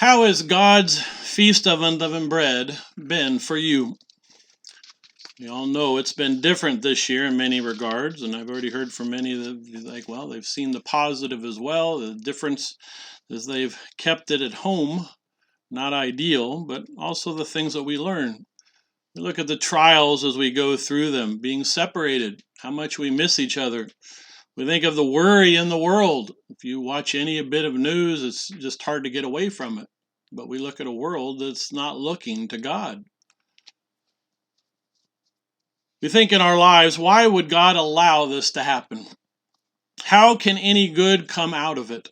How has God's Feast of Unleavened Bread been for you? We all know it's been different this year in many regards, and I've already heard from many that they've seen the positive as well. The difference is they've kept it at home, not ideal, but also the things that we learn. We look at the trials as we go through them, being separated, how much we miss each other. We think of the worry in the world. If you watch any bit of news, it's just hard to get away from it. But we look at a world that's not looking to God. We think in our lives, why would God allow this to happen? How can any good come out of it?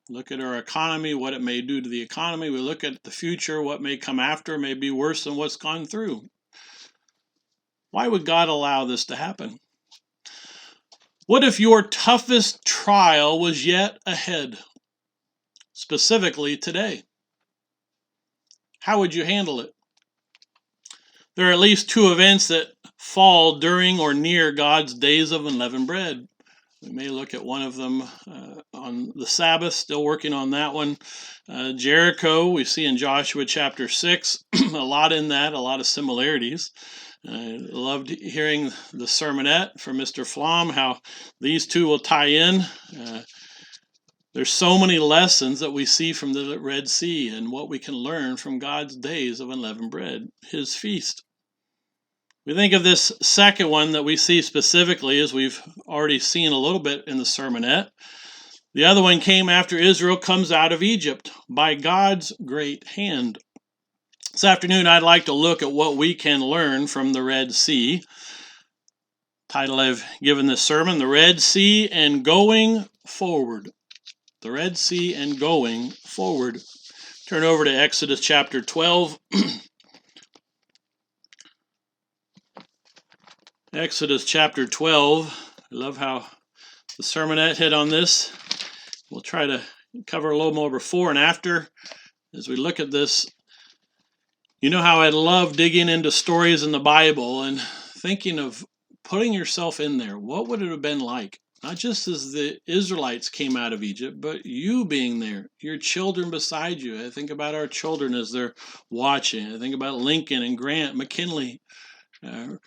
Look at our economy, what it may do to the economy. We look at the future, what may come after may be worse than what's gone through. Why would God allow this to happen? What if your toughest trial was yet ahead? Specifically today. How would you handle it? There are at least two events that fall during or near God's days of unleavened bread. We may look at one of them on the Sabbath, still working on that one. Jericho, we see in Joshua chapter 6, a lot in that, a lot of similarities. I loved hearing the sermonette from Mr. Flom, how these two will tie in. There's so many lessons that we see from the Red Sea and what we can learn from God's days of unleavened bread, his feast. We think of this second one that we see specifically, as we've already seen a little bit in the sermonette. The other one came after Israel comes out of Egypt by God's great hand. This afternoon, I'd like to look at what we can learn from the Red Sea. Title I've given this sermon, The Red Sea and Going Forward. The Red Sea and Going Forward. Turn over to Exodus chapter 12. Exodus chapter 12. I love how the sermonette hit on this. We'll try to cover a little more before and after as we look at this. You know how I love digging into stories in the Bible and thinking of putting yourself in there. What would it have been like? Not just as the Israelites came out of Egypt, but you being there, your children beside you. I think about our children as they're watching. I think about Lincoln and Grant, McKinley,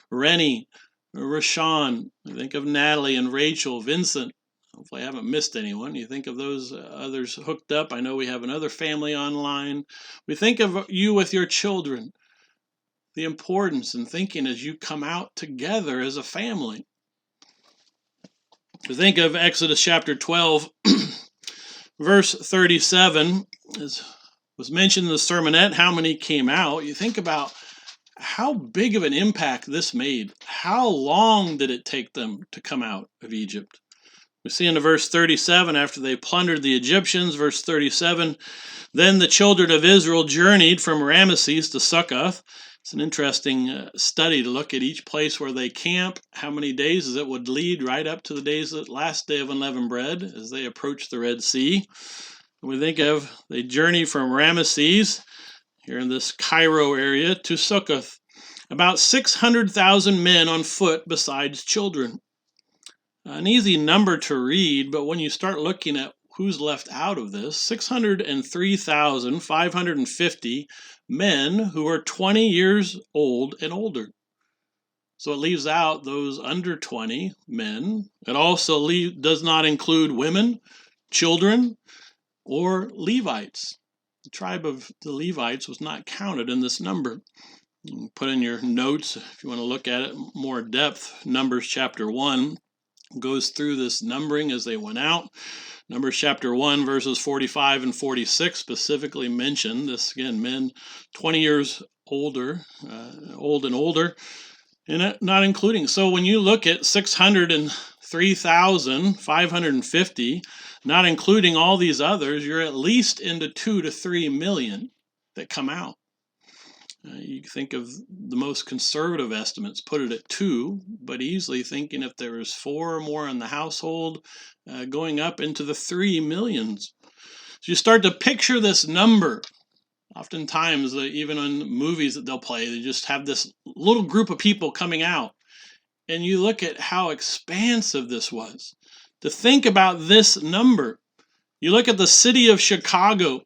Rennie, Rashawn. I think of Natalie and Rachel, Vincent. Hopefully I haven't missed anyone. You think of those others hooked up. I know we have another family online. We think of you with your children. The importance in thinking as you come out together as a family. Think of Exodus chapter 12, verse 37, as was mentioned in the sermonette, how many came out. You think about how big of an impact this made. How long did it take them to come out of Egypt? We see in verse 37, after they plundered the Egyptians, verse 37, then the children of Israel journeyed from Ramesses to Succoth. It's an interesting study to look at each place where they camp, how many days it would lead right up to the last day of unleavened bread as they approach the Red Sea. And we think of they journey from Ramesses, here in this Cairo area, to Succoth. About 600,000 men on foot besides children. An easy number to read, but when you start looking at who's left out of this, 603,550 men who are 20 years old and older. So it leaves out those under 20 men. It also does not include women, children, or Levites. The tribe of the Levites was not counted in this number. You can put in your notes if you want to look at it more depth. Numbers chapter 1 goes through this numbering as they went out. Numbers chapter 1, verses 45 and 46 specifically mention this, again, men 20 years older, old and older, and not including. So when you look at 603,550, not including all these others, you're at least into 2 to 3 million that come out. You think of the most conservative estimates, put it at 2, but easily thinking if there was 4 or more in the household, going up into the 3 millions. So you start to picture this number. Oftentimes, even in movies that they'll play, they just have this little group of people coming out. And you look at how expansive this was. To think about this number, you look at the city of Chicago,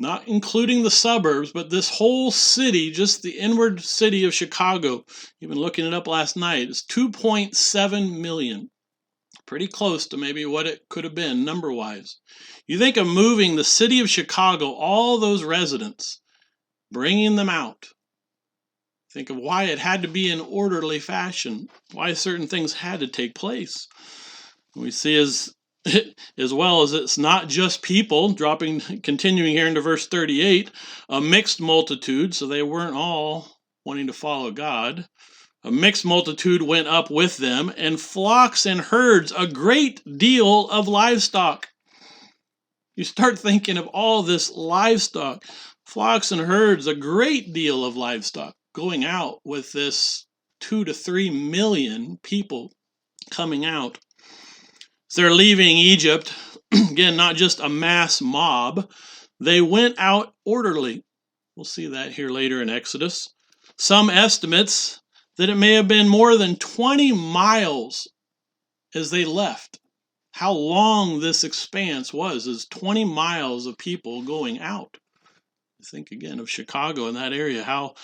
not including the suburbs, but this whole city, just the inward city of Chicago, even looking it up last night, is 2.7 million. Pretty close to maybe what it could have been number-wise. You think of moving the city of Chicago, all those residents, bringing them out. Think of why it had to be in orderly fashion, why certain things had to take place. We see as well as it's not just people, continuing here into verse 38, a mixed multitude, so they weren't all wanting to follow God. A mixed multitude went up with them, and flocks and herds, a great deal of livestock. You start thinking of all this livestock, flocks and herds, a great deal of livestock going out with this 2 to 3 million people coming out. So they're leaving Egypt, again, not just a mass mob. They went out orderly. We'll see that here later in Exodus. Some estimates that it may have been more than 20 miles as they left. How long this expanse was is 20 miles of people going out. Think again of Chicago in that area, how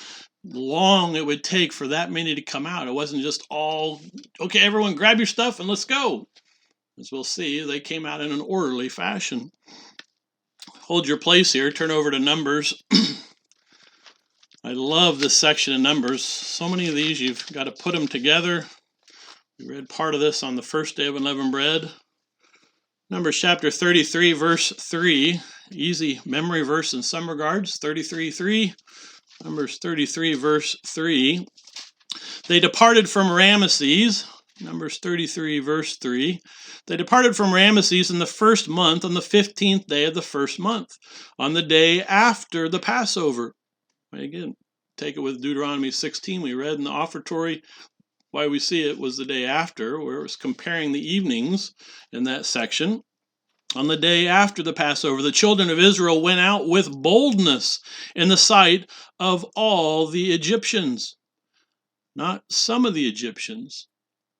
long it would take for that many to come out. It wasn't just all, okay, everyone grab your stuff and let's go. As we'll see, they came out in an orderly fashion. Hold your place here. Turn over to Numbers. I love this section of Numbers. So many of these, you've got to put them together. We read part of this on the first day of unleavened bread. Numbers chapter 33, verse 3. Easy memory verse in some regards. 33:3. Numbers 33, verse 3. They departed from Ramesses. Numbers 33, verse 3. They departed from Ramesses in the first month, on the 15th day of the first month, on the day after the Passover. Again, take it with Deuteronomy 16. We read in the offertory why we see it was the day after, where it was comparing the evenings in that section. On the day after the Passover, the children of Israel went out with boldness in the sight of all the Egyptians. Not some of the Egyptians,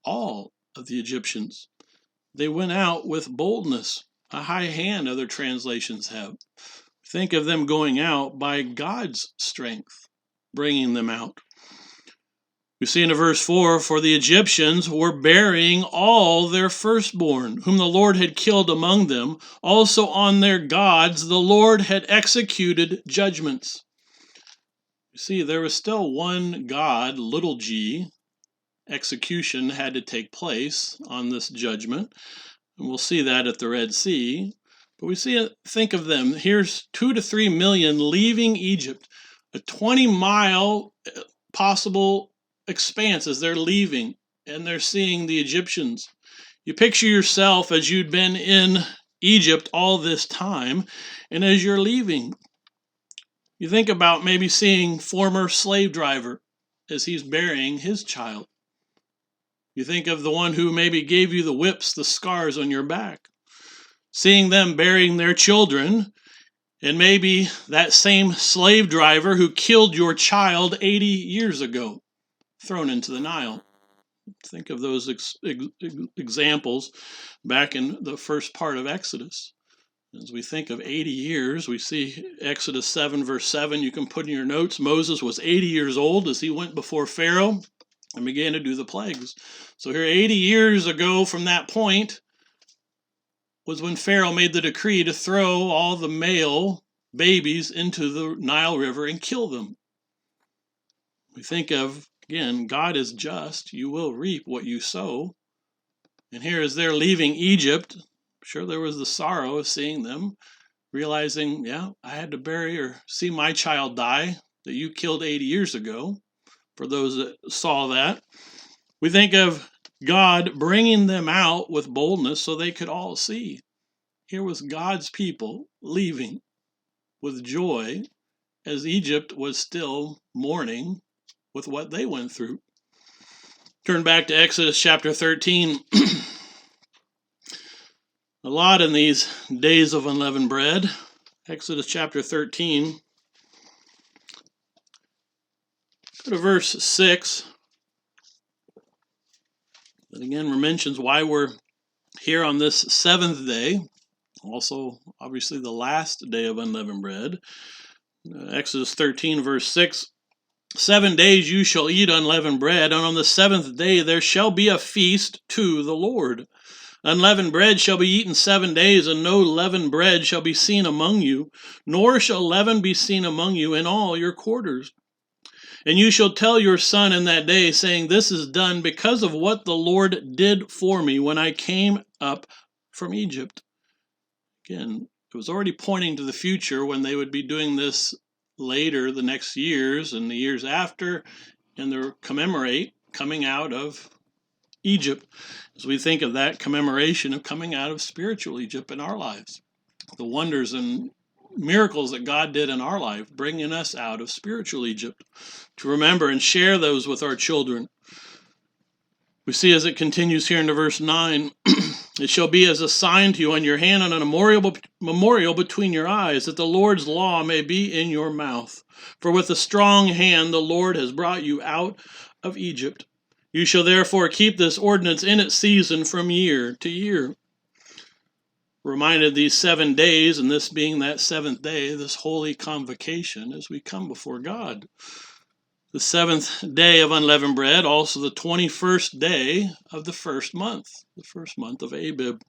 all of the Egyptians. They went out with boldness. A high hand, other translations have. Think of them going out by God's strength, bringing them out. We see in verse 4, for the Egyptians were burying all their firstborn, whom the Lord had killed among them. Also on their gods the Lord had executed judgments. You see, there was still one God, little g. Execution had to take place on this judgment. And we'll see that at the Red Sea. But we think of them. Here's 2 to 3 million leaving Egypt, a 20-mile possible expanse as they're leaving, and they're seeing the Egyptians. You picture yourself as you'd been in Egypt all this time, and as you're leaving, you think about maybe seeing former slave driver as he's burying his child. You think of the one who maybe gave you the whips, the scars on your back. Seeing them burying their children, and maybe that same slave driver who killed your child 80 years ago, thrown into the Nile. Think of those examples back in the first part of Exodus. As we think of 80 years, we see Exodus 7, verse 7. You can put in your notes, Moses was 80 years old as he went before Pharaoh and began to do the plagues. So here 80 years ago from that point was when Pharaoh made the decree to throw all the male babies into the Nile River and kill them. We think of, again, God is just. You will reap what you sow. And here as they're leaving Egypt, I'm sure there was the sorrow of seeing them, realizing, yeah, I had to bury or see my child die that you killed 80 years ago, for those that saw that. We think of God bringing them out with boldness so they could all see. Here was God's people leaving with joy as Egypt was still mourning with what they went through. Turn back to Exodus chapter 13. A lot in these days of unleavened bread. Exodus chapter 13. Go to verse 6. That again mentions why we're here on this seventh day. Also, obviously, the last day of unleavened bread. Exodus 13, verse 6. 7 days you shall eat unleavened bread, and on the seventh day there shall be a feast to the Lord. Unleavened bread shall be eaten 7 days, and no leavened bread shall be seen among you, nor shall leaven be seen among you in all your quarters. And you shall tell your son in that day, saying, This is done because of what the Lord did for me when I came up from Egypt. Again, it was already pointing to the future when they would be doing this later, the next years and the years after, and they commemorate coming out of Egypt, as we think of that commemoration of coming out of spiritual Egypt in our lives. The wonders and miracles that God did in our life, bringing us out of spiritual Egypt, to remember and share those with our children. We see as it continues here into verse 9, it shall be as a sign to you on your hand and a memorial between your eyes, that the Lord's law may be in your mouth. For with a strong hand the Lord has brought you out of Egypt. You shall therefore keep this ordinance in its season from year to year. Reminded these 7 days, and this being that seventh day, this holy convocation as we come before God. The seventh day of unleavened bread, also the 21st day of the first month of Abib.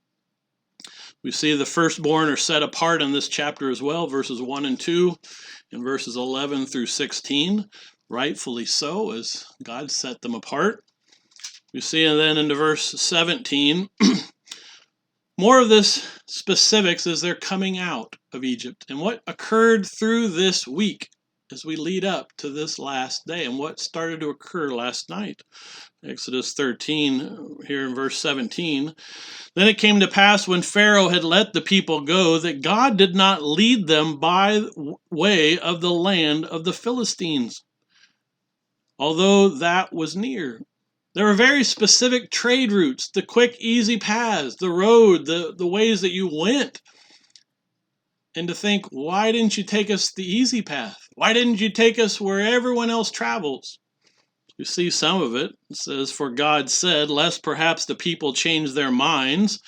We see the firstborn are set apart in this chapter as well, verses 1 and 2, and verses 11 through 16, rightfully so, as God set them apart. We see then into verse 17, more of this specifics as they're coming out of Egypt and what occurred through this week as we lead up to this last day and what started to occur last night. Exodus 13, here in verse 17. Then it came to pass when Pharaoh had let the people go that God did not lead them by way of the land of the Philistines, although that was near. There were very specific trade routes, the quick, easy paths, the road, the ways that you went. And to think, why didn't you take us the easy path? Why didn't you take us where everyone else travels? You see some of it. It says, For God said, lest perhaps the people change their minds.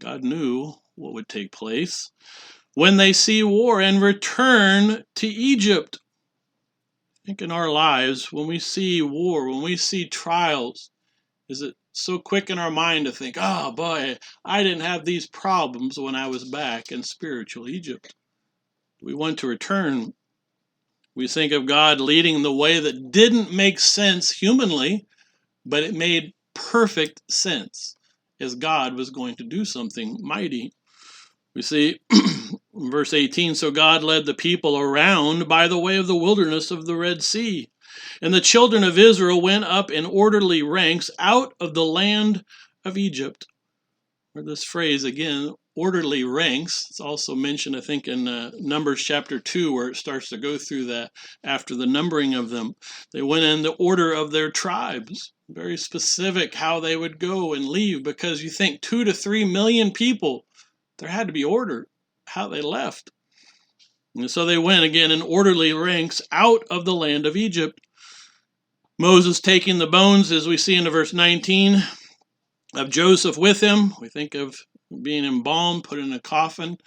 God knew what would take place when they see war and return to Egypt. I think in our lives, when we see war, when we see trials, is it so quick in our mind to think, oh boy, I didn't have these problems when I was back in spiritual Egypt. We want to return. We think of God leading the way that didn't make sense humanly, but it made perfect sense as God was going to do something mighty. We see in verse 18, so God led the people around by the way of the wilderness of the Red Sea. And the children of Israel went up in orderly ranks out of the land of Egypt. Or this phrase again, orderly ranks. It's also mentioned, I think, in Numbers chapter 2, where it starts to go through that after the numbering of them. They went in the order of their tribes. Very specific how they would go and leave, because you think 2 to 3 million people, there had to be order how they left. And so they went again in orderly ranks out of the land of Egypt. Moses taking the bones, as we see in verse 19, of Joseph with him. We think of being embalmed, put in a coffin.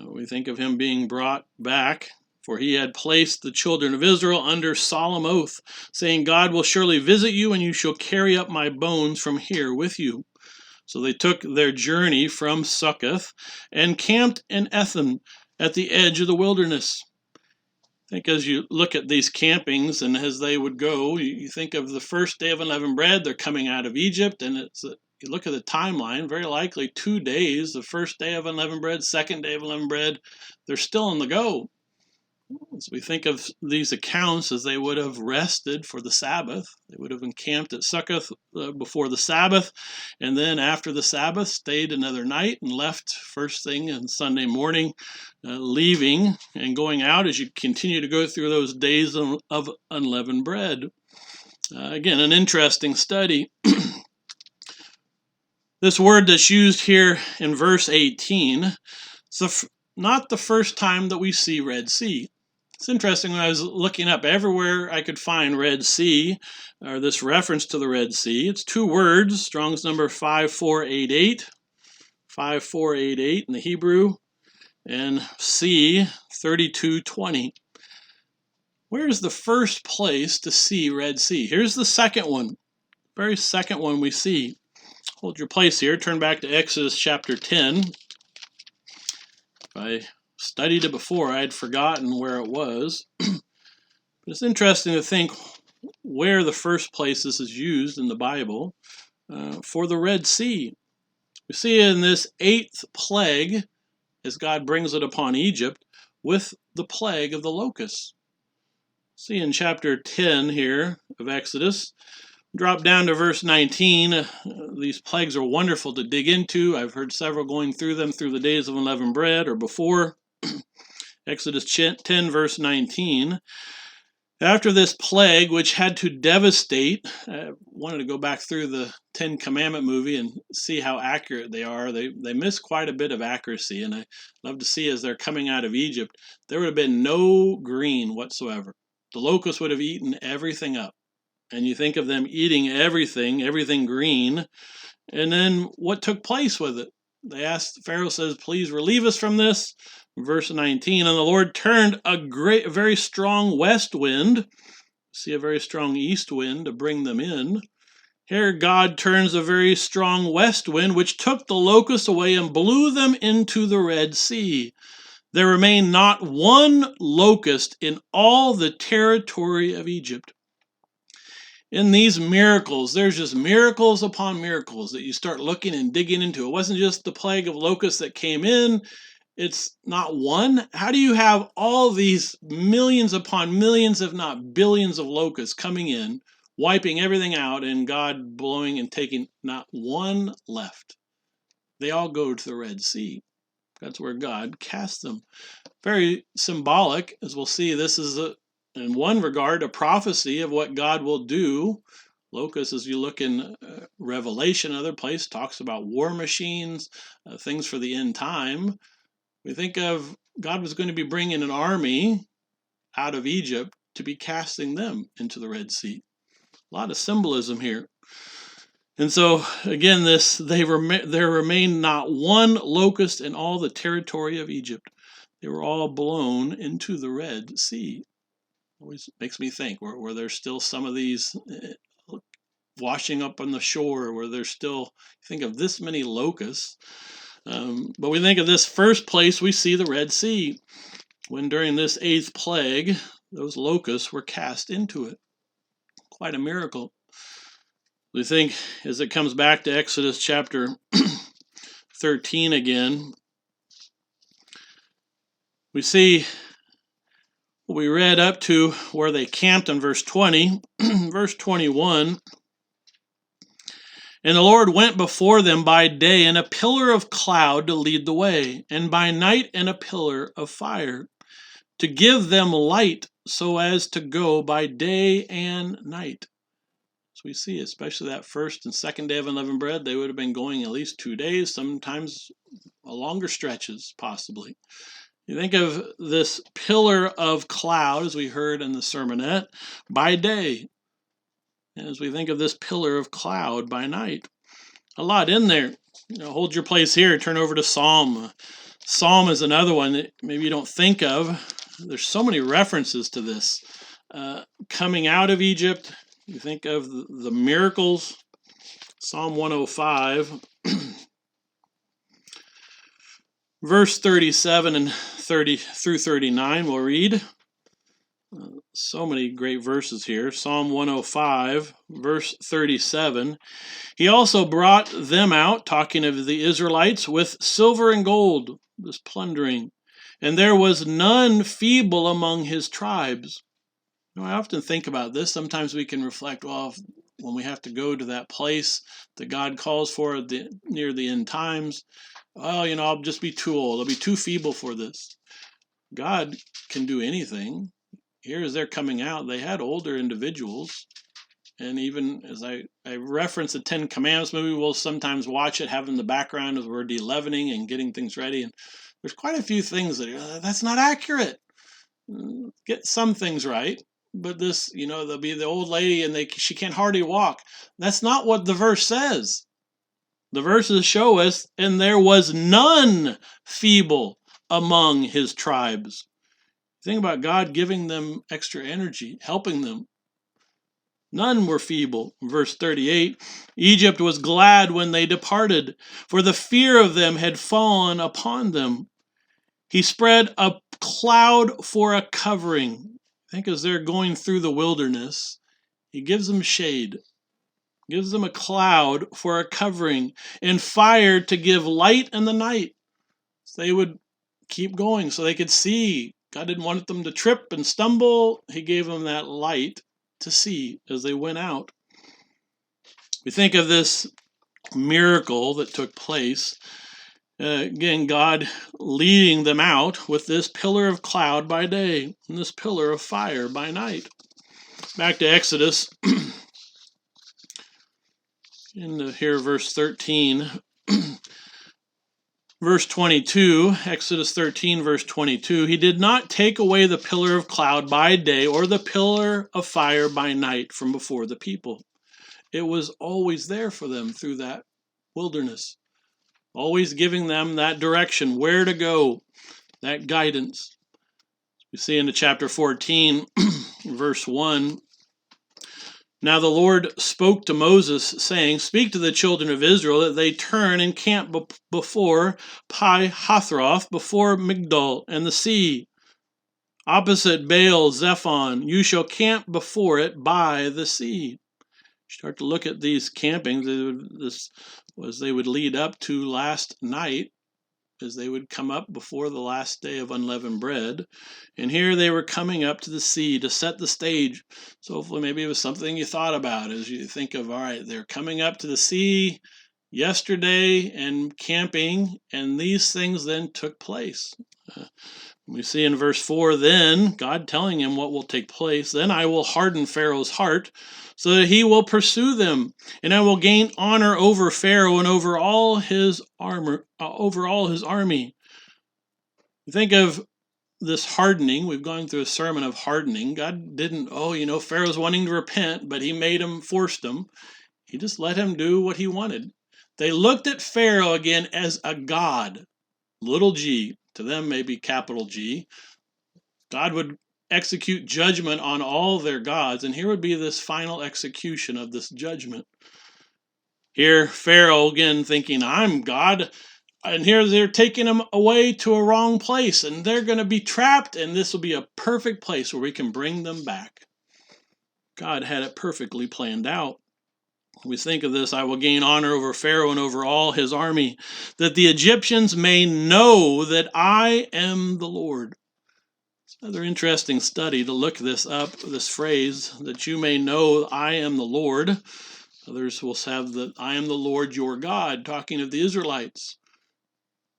We think of him being brought back, for he had placed the children of Israel under solemn oath, saying, God will surely visit you, and you shall carry up my bones from here with you. So they took their journey from Succoth and camped in Etham at the edge of the wilderness. I think as you look at these campings and as they would go, you think of the first day of unleavened bread, they're coming out of Egypt, and you look at the timeline, very likely 2 days, the first day of unleavened bread, second day of unleavened bread, they're still on the go. As we think of these accounts, as they would have rested for the Sabbath, they would have encamped at Succoth before the Sabbath, and then after the Sabbath stayed another night and left first thing on Sunday morning, leaving and going out as you continue to go through those days of unleavened bread. Again, an interesting study. This word that's used here in verse 18, it's not the first time that we see Red Sea. It's interesting, when I was looking up everywhere I could find Red Sea, or this reference to the Red Sea, it's 2 words, Strong's number 5488. 5488 in the Hebrew, and C, 3220. Where's the first place to see Red Sea? Here's the second one, very second one we see. Hold your place here, turn back to Exodus chapter 10. If I studied it before, I'd forgotten where it was. But it's interesting to think where the first place this is used in the Bible for the Red Sea. We see in this 8th plague, as God brings it upon Egypt, with the plague of the locusts. See in chapter 10 here of Exodus, drop down to verse 19. These plagues are wonderful to dig into. I've heard several going through them through the days of unleavened bread or before. Exodus 10 verse 19. After this plague, which had to devastate, I wanted to go back through the Ten Commandment movie and see how accurate they are. They miss quite a bit of accuracy, and I love to see as they're coming out of Egypt, there would have been no green whatsoever. The locusts would have eaten everything up. And you think of them eating everything green, and then what took place with it? They asked, Pharaoh says, please relieve us from this. Verse 19, and the Lord turned a very strong west wind, see a very strong east wind to bring them in. Here God turns a very strong west wind, which took the locusts away and blew them into the Red Sea. There remained not one locust in all the territory of Egypt. In these miracles, there's just miracles upon miracles that you start looking and digging into. It wasn't just the plague of locusts that came in. It's not one. How do you have all these millions upon millions, if not billions of locusts coming in, wiping everything out, and God blowing and taking not one left? They all go to the Red Sea. That's where God cast them. Very symbolic, as we'll see. This is, in one regard, a prophecy of what God will do. Locusts, as you look in Revelation, another place, talks about war machines, things for the end time. We think of God was going to be bringing an army out of Egypt to be casting them into the Red Sea. A lot of symbolism here. And so, again, there remained not one locust in all the territory of Egypt. They were all blown into the Red Sea. Always makes me think, were there still some of these washing up on the shore, where there's still, think of this many locusts. But we think of this first place we see the Red Sea, when during this 8th plague, those locusts were cast into it. Quite a miracle. We think, as it comes back to Exodus chapter 13 again, we see what we read up to where they camped in verse 20. Verse 21, and the Lord went before them by day in a pillar of cloud to lead the way, and by night in a pillar of fire, to give them light so as to go by day and night. So we see, especially that first and second day of unleavened bread, they would have been going at least 2 days, sometimes longer stretches, possibly. You think of this pillar of cloud, as we heard in the sermonette, by day. And as we think of this pillar of cloud by night. A lot in there. Hold your place here, turn over to Psalm. Psalm is another one that maybe you don't think of. There's so many references to this. Coming out of Egypt, you think of the miracles. Psalm 105, verse 37 and 30 through 39, we'll read. So many great verses here. Psalm 105, verse 37. He also brought them out, talking of the Israelites, with silver and gold, this plundering. And there was none feeble among his tribes. I often think about this. Sometimes we can reflect, well, when we have to go to that place that God calls for near the end times, well, I'll just be too old. I'll be too feeble for this. God can do anything. Here as they're coming out, they had older individuals. And even as I reference the Ten Commandments movie, we'll sometimes watch it, have in the background as we're de-leavening and getting things ready. And there's quite a few things that that's not accurate. Get some things right. But this, there'll be the old lady and she can't hardly walk. That's not what the verse says. The verses show us, and there was none feeble among his tribes. Think about God giving them extra energy, helping them. None were feeble. Verse 38, Egypt was glad when they departed, for the fear of them had fallen upon them. He spread a cloud for a covering. I think as they're going through the wilderness, he gives them shade, gives them a cloud for a covering, and fire to give light in the night. So they would keep going so they could see. God didn't want them to trip and stumble. He gave them that light to see as they went out. We think of this miracle that took place. Again, God leading them out with this pillar of cloud by day and this pillar of fire by night. Back to Exodus, in here, verse 13. Verse 22, Exodus 13, verse 22, he did not take away the pillar of cloud by day or the pillar of fire by night from before the people. It was always there for them through that wilderness, always giving them that direction, where to go, that guidance. We see into chapter 14, verse 1, now the Lord spoke to Moses, saying, speak to the children of Israel that they turn and camp before Pi-Hathroth, before Migdol and the sea, opposite Baal Zephon. You shall camp before it by the sea. Start to look at these campings. This was they would lead up to last night, as they would come up before the last day of unleavened bread. And here they were coming up to the sea to set the stage. So hopefully maybe it was something you thought about as you think of, all right, they're coming up to the sea yesterday and camping, and these things then took place. We see in verse 4, then, God telling him what will take place, then I will harden Pharaoh's heart so that he will pursue them, and I will gain honor over Pharaoh and over all his army. You think of this hardening. We've gone through a sermon of hardening. God didn't, Pharaoh's wanting to repent, but he made him, forced him. He just let him do what he wanted. They looked at Pharaoh again as a god, little g, to them maybe capital G. God would execute judgment on all their gods, and here would be this final execution of this judgment. Here, Pharaoh again thinking, I'm God, and here they're taking him away to a wrong place, and they're going to be trapped, and this will be a perfect place where we can bring them back. God had it perfectly planned out. We think of this, I will gain honor over Pharaoh and over all his army, that the Egyptians may know that I am the Lord. It's another interesting study to look this up, this phrase, that you may know I am the Lord. Others will have the I am the Lord your God, talking of the Israelites.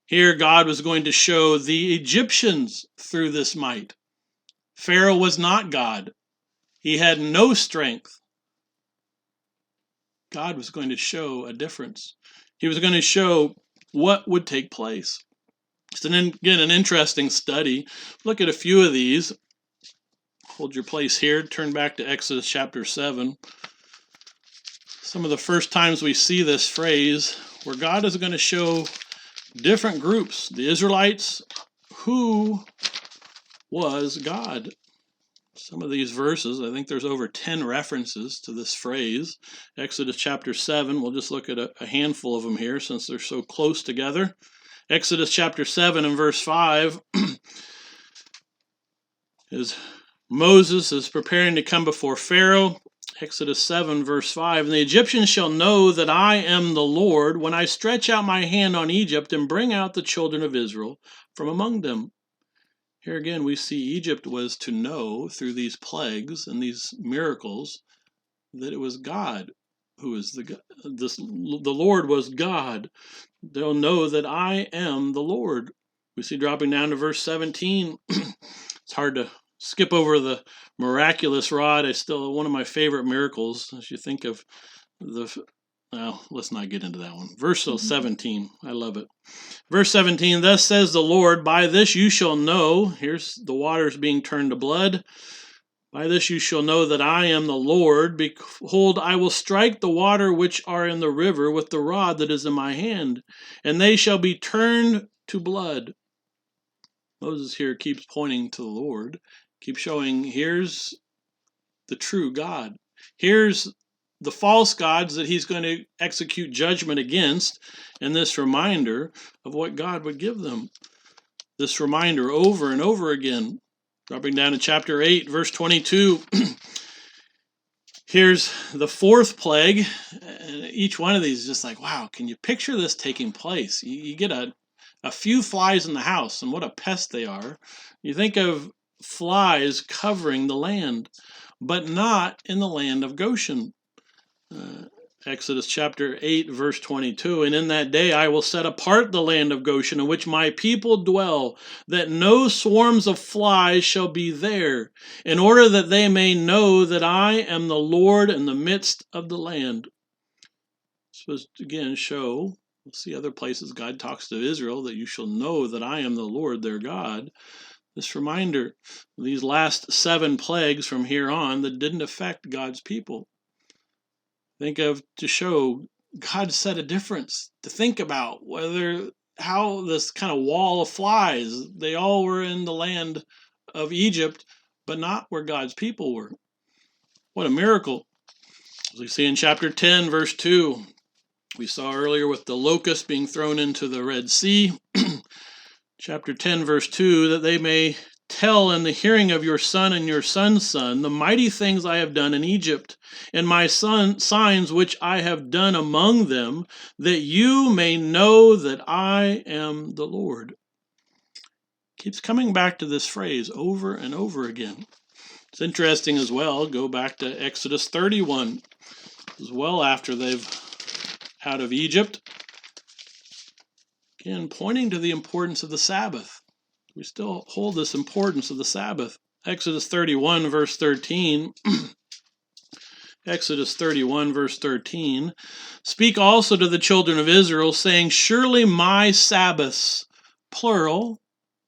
Here God was going to show the Egyptians through this might. Pharaoh was not God. He had no strength. God was going to show a difference. He was going to show what would take place. It's an interesting study. Look at a few of these. Hold your place here. Turn back to Exodus chapter 7. Some of the first times we see this phrase where God is going to show different groups. The Israelites, who was God? Some of these verses, I think there's over 10 references to this phrase. Exodus chapter 7, we'll just look at a handful of them here since they're so close together. Exodus chapter 7 and verse 5 is Moses is preparing to come before Pharaoh. Exodus 7 verse 5, and the Egyptians shall know that I am the Lord when I stretch out my hand on Egypt and bring out the children of Israel from among them. Here again we see Egypt was to know through these plagues and these miracles that it was God who is the Lord was God. They'll know that I am the Lord. We see dropping down to verse 17. It's hard to skip over the miraculous rod. It's still one of my favorite miracles as you think of let's not get into that one. Verse 17, I love it. Verse 17, thus says the Lord, by this you shall know, here's the waters being turned to blood, By this you shall know that I am the Lord. Behold, I will strike the water which are in the river with the rod that is in my hand, and they shall be turned to blood. Moses here keeps pointing to the Lord, keeps showing here's the true God. Here's the false gods that he's going to execute judgment against, and this reminder of what God would give them. This reminder over and over again. Dropping down to chapter 8, verse 22. Here's the fourth plague. And each one of these is just like, wow, can you picture this taking place? You get a few flies in the house, and what a pest they are. You think of flies covering the land, but not in the land of Goshen. Exodus chapter 8, verse 22, and in that day I will set apart the land of Goshen, in which my people dwell, that no swarms of flies shall be there, in order that they may know that I am the Lord in the midst of the land. This was, again, show, we'll see other places God talks to Israel, that you shall know that I am the Lord their God. This reminder, these last 7 plagues from here on that didn't affect God's people. Think of to show God set a difference, to think about how this kind of wall of flies, they all were in the land of Egypt, but not where God's people were. What a miracle. As we see in chapter 10, verse 2, we saw earlier with the locust being thrown into the Red Sea. Chapter 10, verse 2, that they may tell in the hearing of your son and your son's son the mighty things I have done in Egypt, and my signs which I have done among them, that you may know that I am the Lord. Keeps coming back to this phrase over and over again. It's interesting as well, go back to Exodus 31, as well after they've out of Egypt. Again, pointing to the importance of the Sabbath. We still hold this importance of the Sabbath. Exodus 31, verse 13. Exodus 31, verse 13. Speak also to the children of Israel, saying, surely my Sabbaths, plural,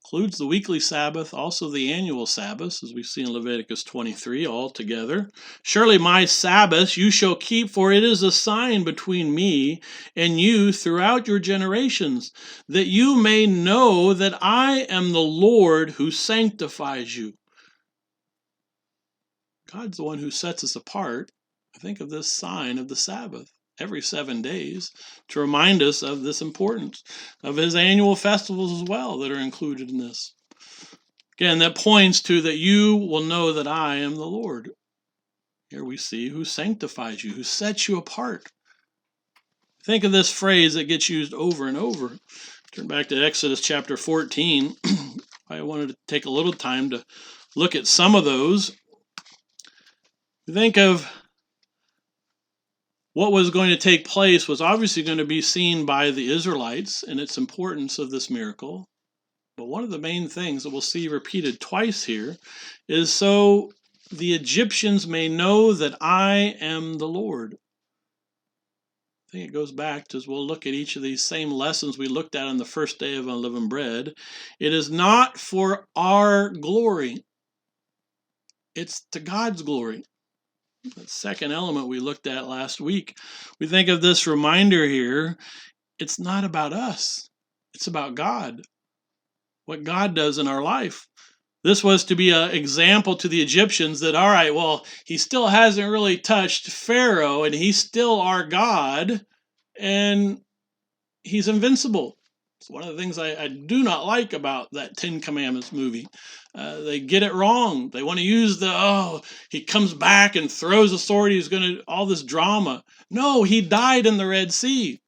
includes the weekly Sabbath, also the annual Sabbaths, as we see in Leviticus 23, all together. Surely my Sabbaths you shall keep, for it is a sign between me and you throughout your generations, that you may know that I am the Lord who sanctifies you. God's the one who sets us apart. I think of this sign of the Sabbath every 7 days to remind us of this importance of his annual festivals as well that are included in this. Again, that points to that you will know that I am the Lord. Here we see who sanctifies you, who sets you apart. Think of this phrase that gets used over and over. Turn back to Exodus chapter 14. I wanted to take a little time to look at some of those. Think of what was going to take place was obviously going to be seen by the Israelites and its importance of this miracle. But one of the main things that we'll see repeated twice here is so the Egyptians may know that I am the Lord. I think it goes back to, as we'll look at each of these same lessons we looked at on the first day of unleavened bread. It is not for our glory. It's to God's glory. That second element we looked at last week. We think of this reminder here. It's not about us. It's about God. What God does in our life. This was to be an example to the Egyptians that, all right, well, he still hasn't really touched Pharaoh, and he's still our God, and he's invincible. It's one of the things I do not like about that 10 Commandments movie. They get it wrong. They want to use he comes back and throws a sword, he's going to, all this drama. No, he died in the Red Sea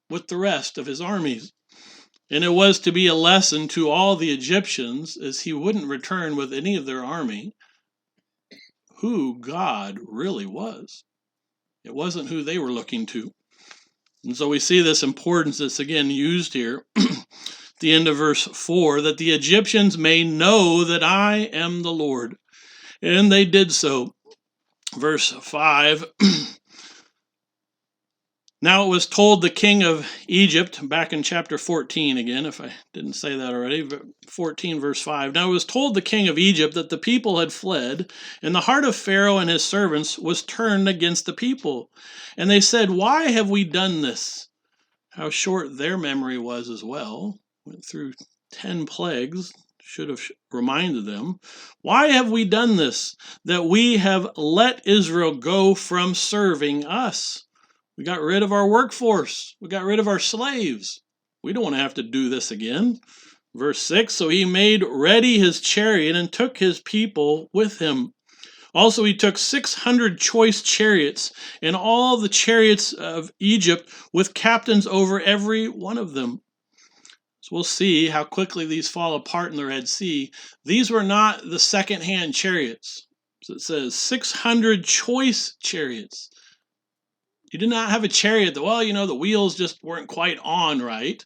with the rest of his armies. And it was to be a lesson to all the Egyptians, as he wouldn't return with any of their army, who God really was. It wasn't who they were looking to. And so we see this importance that's again used here at the end of verse 4, that the Egyptians may know that I am the Lord. And they did so. Verse 5, Now it was told the king of Egypt, back in chapter 14 again, if I didn't say that already, 14 verse 5. Now it was told the king of Egypt that the people had fled, and the heart of Pharaoh and his servants was turned against the people. And they said, "Why have we done this?" How short their memory was as well. Went through 10 plagues. Should have reminded them. "Why have we done this, that we have let Israel go from serving us?" We got rid of our workforce. We got rid of our slaves. We don't want to have to do this again. Verse 6, so he made ready his chariot and took his people with him. Also he took 600 choice chariots and all the chariots of Egypt with captains over every one of them. So we'll see how quickly these fall apart in the Red Sea. These were not the second-hand chariots. So it says 600 choice chariots. You did not have a chariot that, the wheels just weren't quite on right.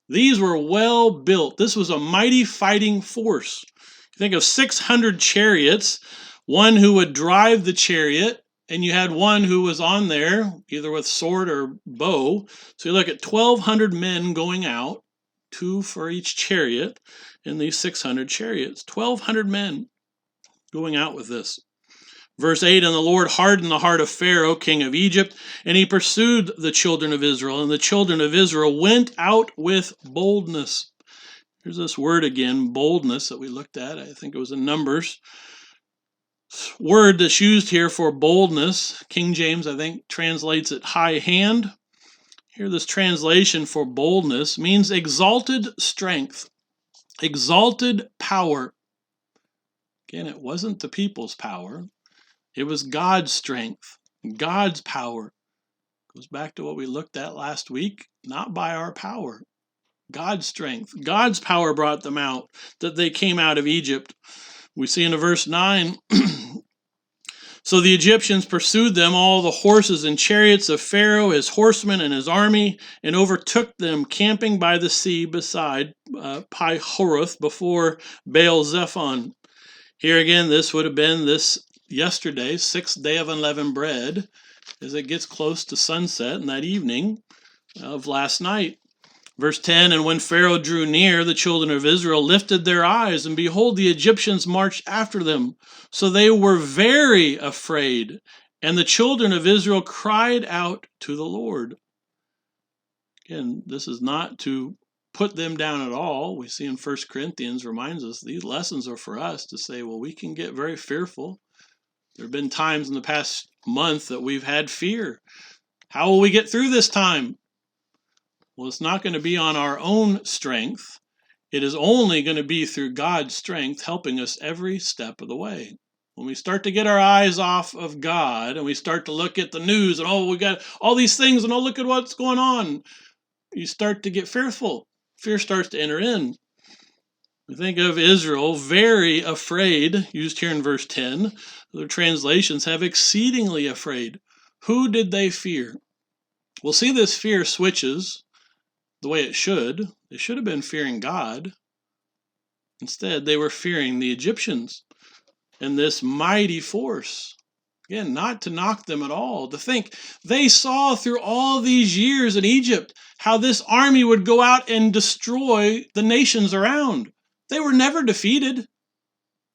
These were well built. This was a mighty fighting force. You think of 600 chariots, one who would drive the chariot, and you had one who was on there, either with sword or bow. So you look at 1,200 men going out, 2 for each chariot, in these 600 chariots. 1,200 men going out with this. Verse 8, and the Lord hardened the heart of Pharaoh, king of Egypt, and he pursued the children of Israel, and the children of Israel went out with boldness. Here's this word again, boldness, that we looked at. I think it was in Numbers. Word that's used here for boldness, King James, I think, translates it high hand. Here, this translation for boldness means exalted strength, exalted power. Again, it wasn't the people's power. It was God's strength, God's power. Goes back to what we looked at last week, not by our power. God's strength, God's power brought them out, that they came out of Egypt. We see in verse 9, so the Egyptians pursued them, all the horses and chariots of Pharaoh, his horsemen and his army, and overtook them, camping by the sea beside Pi-hahiroth before Baal-zephon. Here again, this would have been this yesterday, 6th day of unleavened bread, as it gets close to sunset in that evening of last night. Verse 10, and when Pharaoh drew near, the children of Israel lifted their eyes, and behold, the Egyptians marched after them. So they were very afraid, and the children of Israel cried out to the Lord. Again, this is not to put them down at all. We see in 1 Corinthians reminds us these lessons are for us to say, well, we can get very fearful. There have been times in the past month that we've had fear. How will we get through this time? Well, it's not going to be on our own strength. It is only going to be through God's strength helping us every step of the way. When we start to get our eyes off of God and we start to look at the news and, we got all these things and look at what's going on, you start to get fearful. Fear starts to enter in. We think of Israel, very afraid, used here in verse 10. The translations have exceedingly afraid. Who did they fear? We'll see this fear switches the way it should. They should have been fearing God. Instead, they were fearing the Egyptians and this mighty force. Again, not to knock them at all. To think they saw through all these years in Egypt how this army would go out and destroy the nations around. They were never defeated.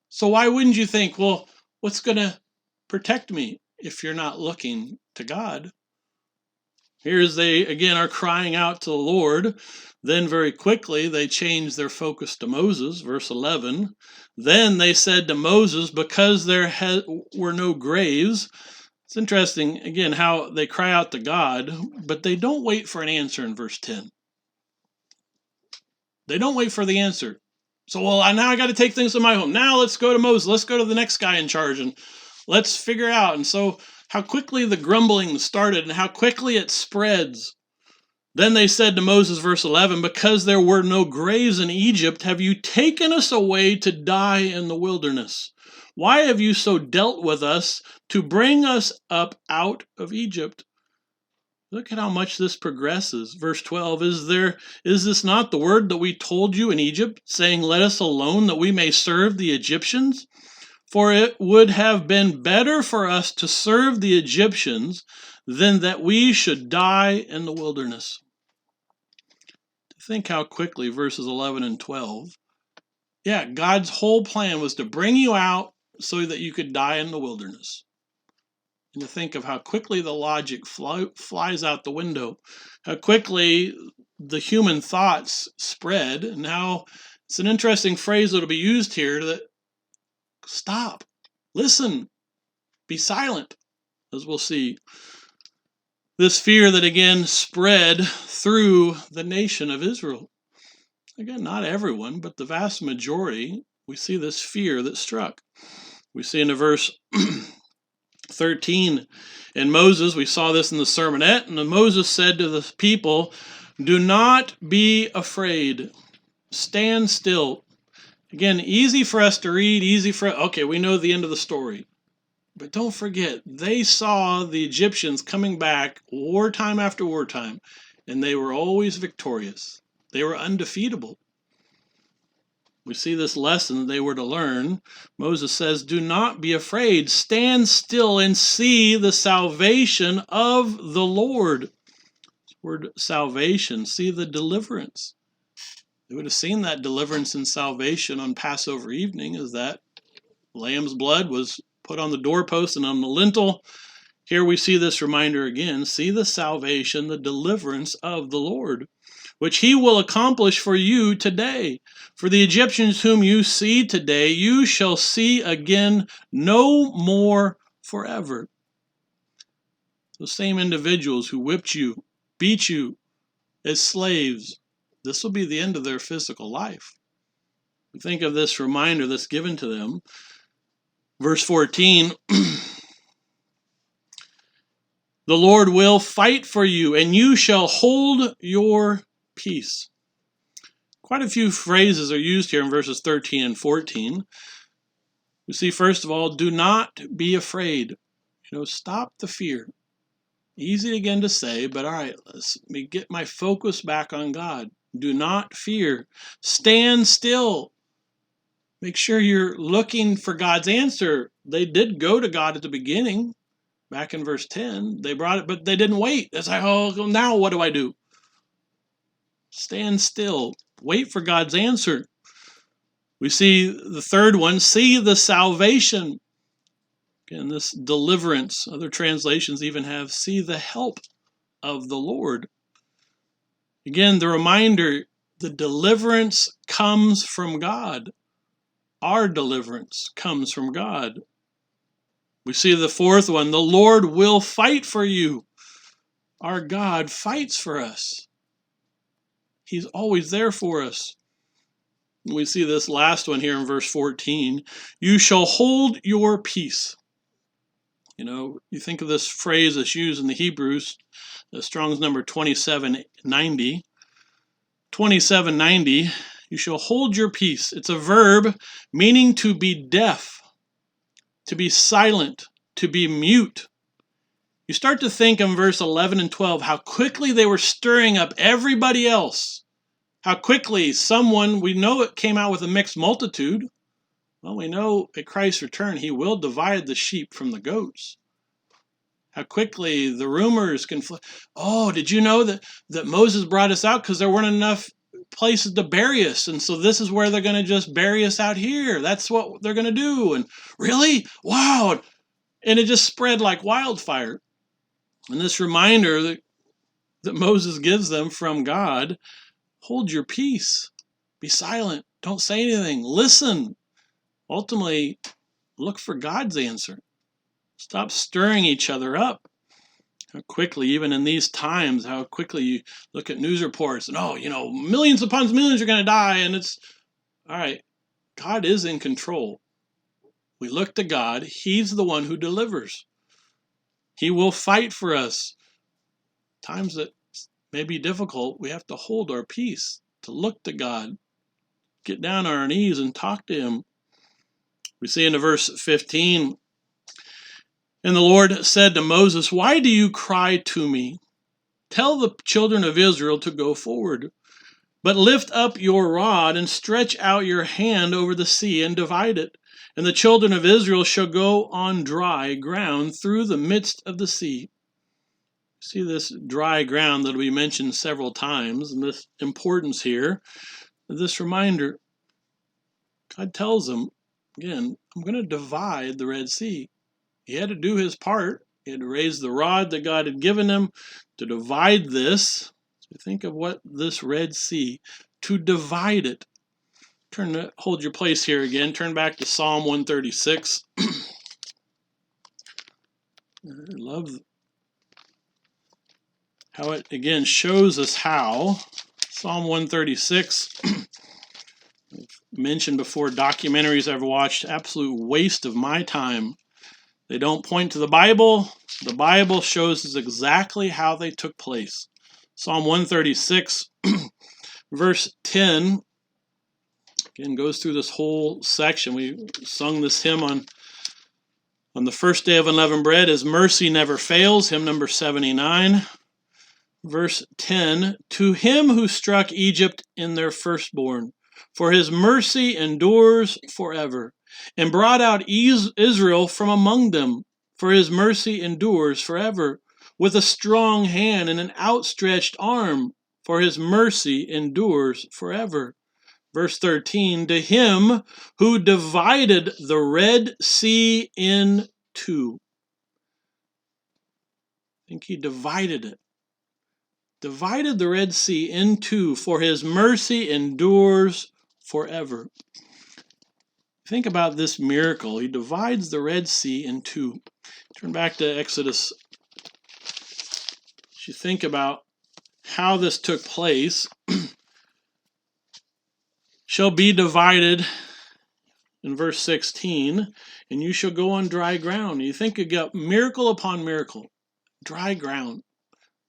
So why wouldn't you think, well, what's going to protect me if you're not looking to God? Here's they, again, are crying out to the Lord. Then very quickly they change their focus to Moses, verse 11. Then they said to Moses, because there were no graves. It's interesting, again, how they cry out to God, but they don't wait for an answer in verse 10. They don't wait for the answer. So, now I got to take things to my home. Now let's go to Moses. Let's go to the next guy in charge and let's figure out. And so how quickly the grumbling started and how quickly it spreads. Then they said to Moses, verse 11, because there were no graves in Egypt, have you taken us away to die in the wilderness? Why have you so dealt with us to bring us up out of Egypt? Look at how much this progresses. Verse 12, is this not the word that we told you in Egypt, saying, let us alone that we may serve the Egyptians? For it would have been better for us to serve the Egyptians than that we should die in the wilderness. Think how quickly verses 11 and 12. Yeah, God's whole plan was to bring you out so that you could die in the wilderness. And to think of how quickly the logic flies out the window, how quickly the human thoughts spread, and how it's an interesting phrase that will be used here, that stop, listen, be silent, as we'll see. This fear that again spread through the nation of Israel. Again, not everyone, but the vast majority, we see this fear that struck. We see in the verse 13, and Moses, we saw this in the sermonette, and Moses said to the people, do not be afraid, stand still. Again, easy for us to read, okay, we know the end of the story. But don't forget, they saw the Egyptians coming back wartime after wartime, and they were always victorious. They were undefeatable. We see this lesson that they were to learn. Moses says, do not be afraid. Stand still and see the salvation of the Lord. This word salvation, see the deliverance. They would have seen that deliverance and salvation on Passover evening, as that lamb's blood was put on the doorpost and on the lintel. Here we see this reminder again. See the salvation, the deliverance of the Lord, which he will accomplish for you today. For the Egyptians whom you see today, you shall see again no more forever. The same individuals who whipped you, beat you as slaves, this will be the end of their physical life. Think of this reminder that's given to them. Verse 14, the Lord will fight for you, and you shall hold your peace. Quite a few phrases are used here in verses 13 and 14. We see, first of all, do not be afraid. Stop the fear. Easy again to say, but all right, let me get my focus back on God. Do not fear. Stand still. Make sure you're looking for God's answer. They did go to God at the beginning. Back in verse 10, they brought it, but they didn't wait. It's like, oh, now what do I do? Stand still. Wait for God's answer. We see the third one, see the salvation. Again, this deliverance. Other translations even have, see the help of the Lord. Again, the reminder, the deliverance comes from God. Our deliverance comes from God. We see the fourth one, the Lord will fight for you. Our God fights for us. He's always there for us. We see this last one here in verse 14. You shall hold your peace. You think of this phrase that's used in the Hebrews, the Strong's number 2790. 2790, you shall hold your peace. It's a verb meaning to be deaf, to be silent, to be mute. You start to think in verse 11 and 12 how quickly they were stirring up everybody else. How quickly someone, we know it came out with a mixed multitude. Well, we know at Christ's return, he will divide the sheep from the goats. How quickly the rumors can fly. Oh, did you know that Moses brought us out because there weren't enough places to bury us, and so this is where they're going to just bury us out here. That's what they're going to do. And really? Wow. And it just spread like wildfire. And this reminder that Moses gives them from God, hold your peace. Be silent. Don't say anything. Listen. Ultimately, look for God's answer. Stop stirring each other up. How quickly, even in these times, how quickly you look at news reports and, millions upon millions are going to die. And it's, all right, God is in control. We look to God. He's the one who delivers. He will fight for us. Times that may be difficult, we have to hold our peace, to look to God, get down on our knees and talk to him. We see in verse 15, and the Lord said to Moses, why do you cry to me? Tell the children of Israel to go forward, but lift up your rod and stretch out your hand over the sea and divide it. And the children of Israel shall go on dry ground through the midst of the sea. See this dry ground that we mentioned several times, and this importance here, this reminder. God tells them, again, I'm going to divide the Red Sea. He had to do his part. He had to raise the rod that God had given him to divide this. So think of what this Red Sea, to divide it. Hold your place here again. Turn back to Psalm 136. I love how it, again, shows us how. Psalm 136, I've mentioned before, documentaries I've watched, absolute waste of my time. They don't point to the Bible. The Bible shows us exactly how they took place. Psalm 136, verse 10, again, goes through this whole section. We sung this hymn on the first day of unleavened bread. His mercy never fails, hymn number 79. Verse 10, to him who struck Egypt in their firstborn, for his mercy endures forever, and brought out Israel from among them, for his mercy endures forever, with a strong hand and an outstretched arm, for his mercy endures forever. Verse 13, to him who divided the Red Sea in two. I think he divided it. Divided the Red Sea in two, for his mercy endures forever. Think about this miracle. He divides the Red Sea in two. Turn back to Exodus. As you think about how this took place, shall be divided in verse 16, and you shall go on dry ground. You think you got miracle upon miracle. Dry ground.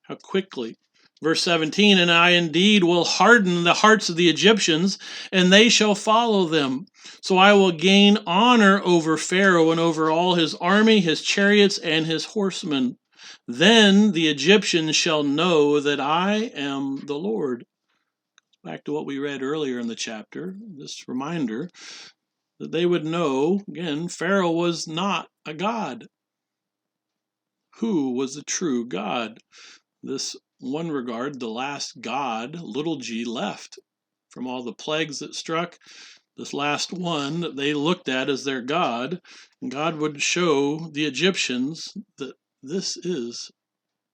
How quickly. Verse 17, and I indeed will harden the hearts of the Egyptians, and they shall follow them. So I will gain honor over Pharaoh and over all his army, his chariots, and his horsemen. Then the Egyptians shall know that I am the Lord. Back to what we read earlier in the chapter, this reminder that they would know, again, Pharaoh was not a god. Who was the true God? This one regard, the last God, little g, left from all the plagues that struck. This last one that they looked at as their God, and God would show the Egyptians that this is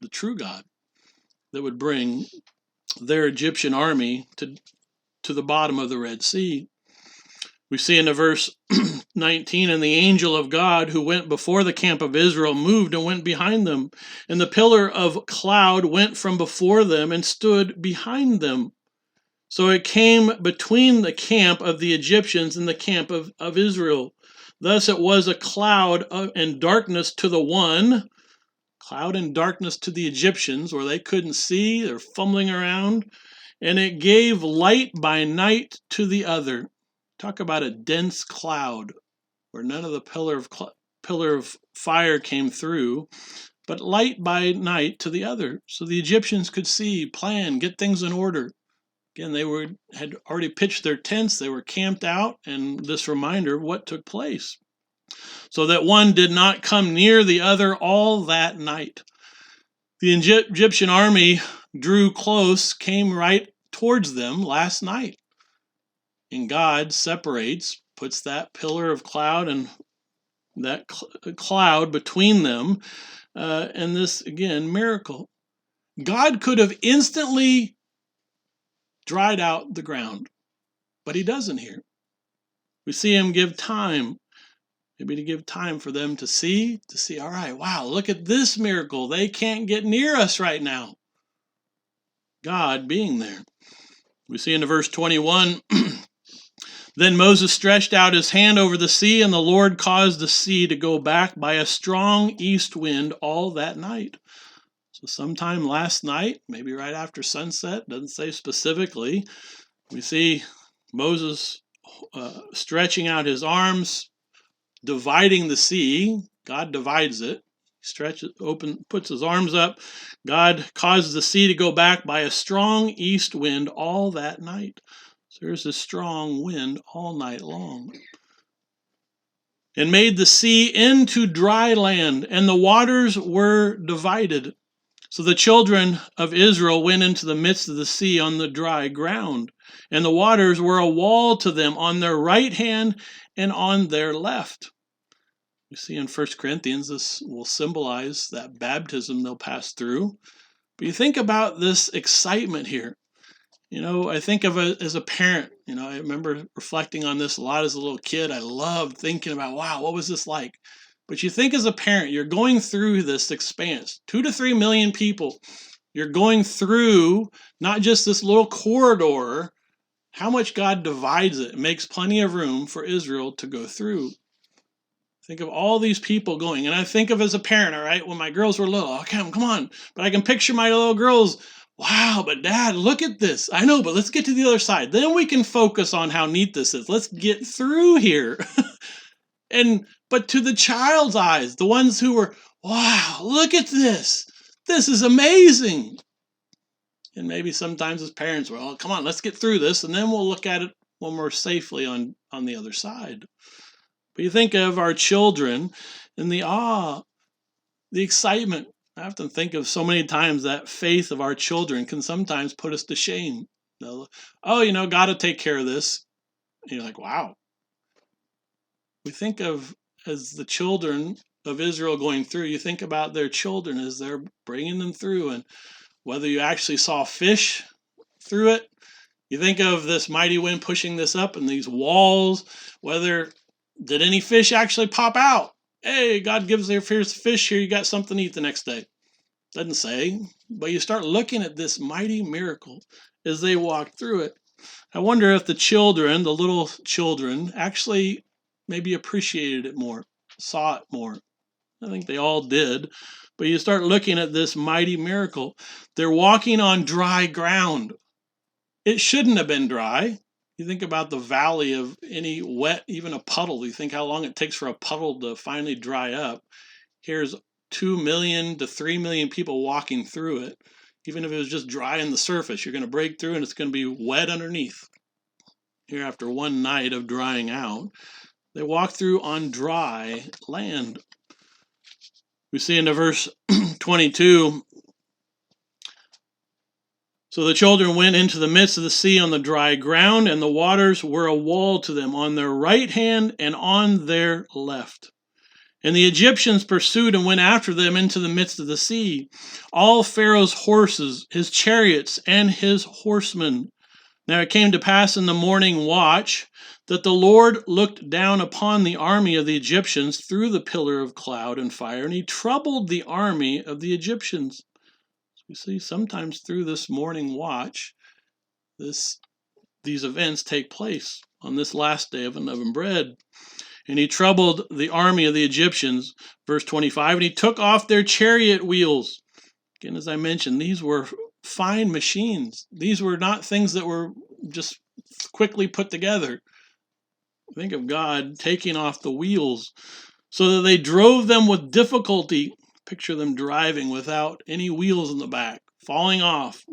the true God that would bring their Egyptian army to the bottom of the Red Sea. We see in the verse 19, and the angel of God who went before the camp of Israel moved and went behind them. And the pillar of cloud went from before them and stood behind them. So it came between the camp of the Egyptians and the camp of Israel. Thus it was a cloud and darkness to the one, cloud and darkness to the Egyptians, where they couldn't see, they're fumbling around, and it gave light by night to the other. Talk about a dense cloud where none of the pillar of fire came through, but light by night to the other. So the Egyptians could see, plan, get things in order. Again, they had already pitched their tents, they were camped out, and this reminder of what took place. So that one did not come near the other all that night. The Egyptian army drew close, came right towards them last night. And God separates, puts that pillar of cloud and that cloud between them. And this, again, miracle. God could have instantly dried out the ground, but he doesn't here. We see him give time, maybe to give time for them to see, all right, wow, look at this miracle. They can't get near us right now. God being there. We see in the verse 21, then Moses stretched out his hand over the sea, and the Lord caused the sea to go back by a strong east wind all that night. So sometime last night, maybe right after sunset, doesn't say specifically, we see Moses stretching out his arms, dividing the sea. God divides it. Stretches open, puts his arms up. God causes the sea to go back by a strong east wind all that night. So there's a strong wind all night long. And made the sea into dry land, and the waters were divided. So the children of Israel went into the midst of the sea on the dry ground, and the waters were a wall to them on their right hand and on their left. You see in 1 Corinthians, this will symbolize that baptism they'll pass through. But you think about this excitement here. I think of it as a parent. I remember reflecting on this a lot as a little kid. I loved thinking about, wow, what was this like? But you think as a parent, you're going through this expanse, 2 to 3 million people. You're going through not just this little corridor, how much God divides it, makes plenty of room for Israel to go through. Think of all these people going. And I think of as a parent, all right, when my girls were little, okay, come on. But I can picture my little girls, wow, but Dad, look at this. I know, but let's get to the other side. Then we can focus on how neat this is. Let's get through here. But to the child's eyes, the ones who were, wow, look at this. This is amazing. And maybe sometimes as parents, well, come on, let's get through this, and then we'll look at it when we're safely on the other side. But you think of our children and the awe, the excitement. I often think of so many times that faith of our children can sometimes put us to shame. Oh, God will take care of this. And you're like, wow. We think of as the children of Israel going through, you think about their children as they're bringing them through, and whether you actually saw fish through it, you think of this mighty wind pushing this up and these walls, whether did any fish actually pop out? Hey, God gives their fish here, you got something to eat the next day. Doesn't say, but you start looking at this mighty miracle as they walk through it. I wonder if the little children, actually maybe appreciated it more, saw it more. I think they all did. But you start looking at this mighty miracle. They're walking on dry ground. It shouldn't have been dry. You think about the valley of any wet, even a puddle. You think how long it takes for a puddle to finally dry up. Here's 2 million to 3 million people walking through it. Even if it was just dry on the surface, you're going to break through and it's going to be wet underneath. Here, after one night of drying out, they walk through on dry land. We see in verse 22, so the children went into the midst of the sea on the dry ground, and the waters were a wall to them on their right hand and on their left. And the Egyptians pursued and went after them into the midst of the sea, all Pharaoh's horses, his chariots, and his horsemen. Now it came to pass in the morning watch that the Lord looked down upon the army of the Egyptians through the pillar of cloud and fire, and he troubled the army of the Egyptians. You see, sometimes through this morning watch, these events take place on this last day of unleavened bread. And he troubled the army of the Egyptians, verse 25, and he took off their chariot wheels. Again, as I mentioned, these were fine machines. These were not things that were just quickly put together. Think of God taking off the wheels so that they drove them with difficulty. Picture them driving without any wheels in the back, falling off,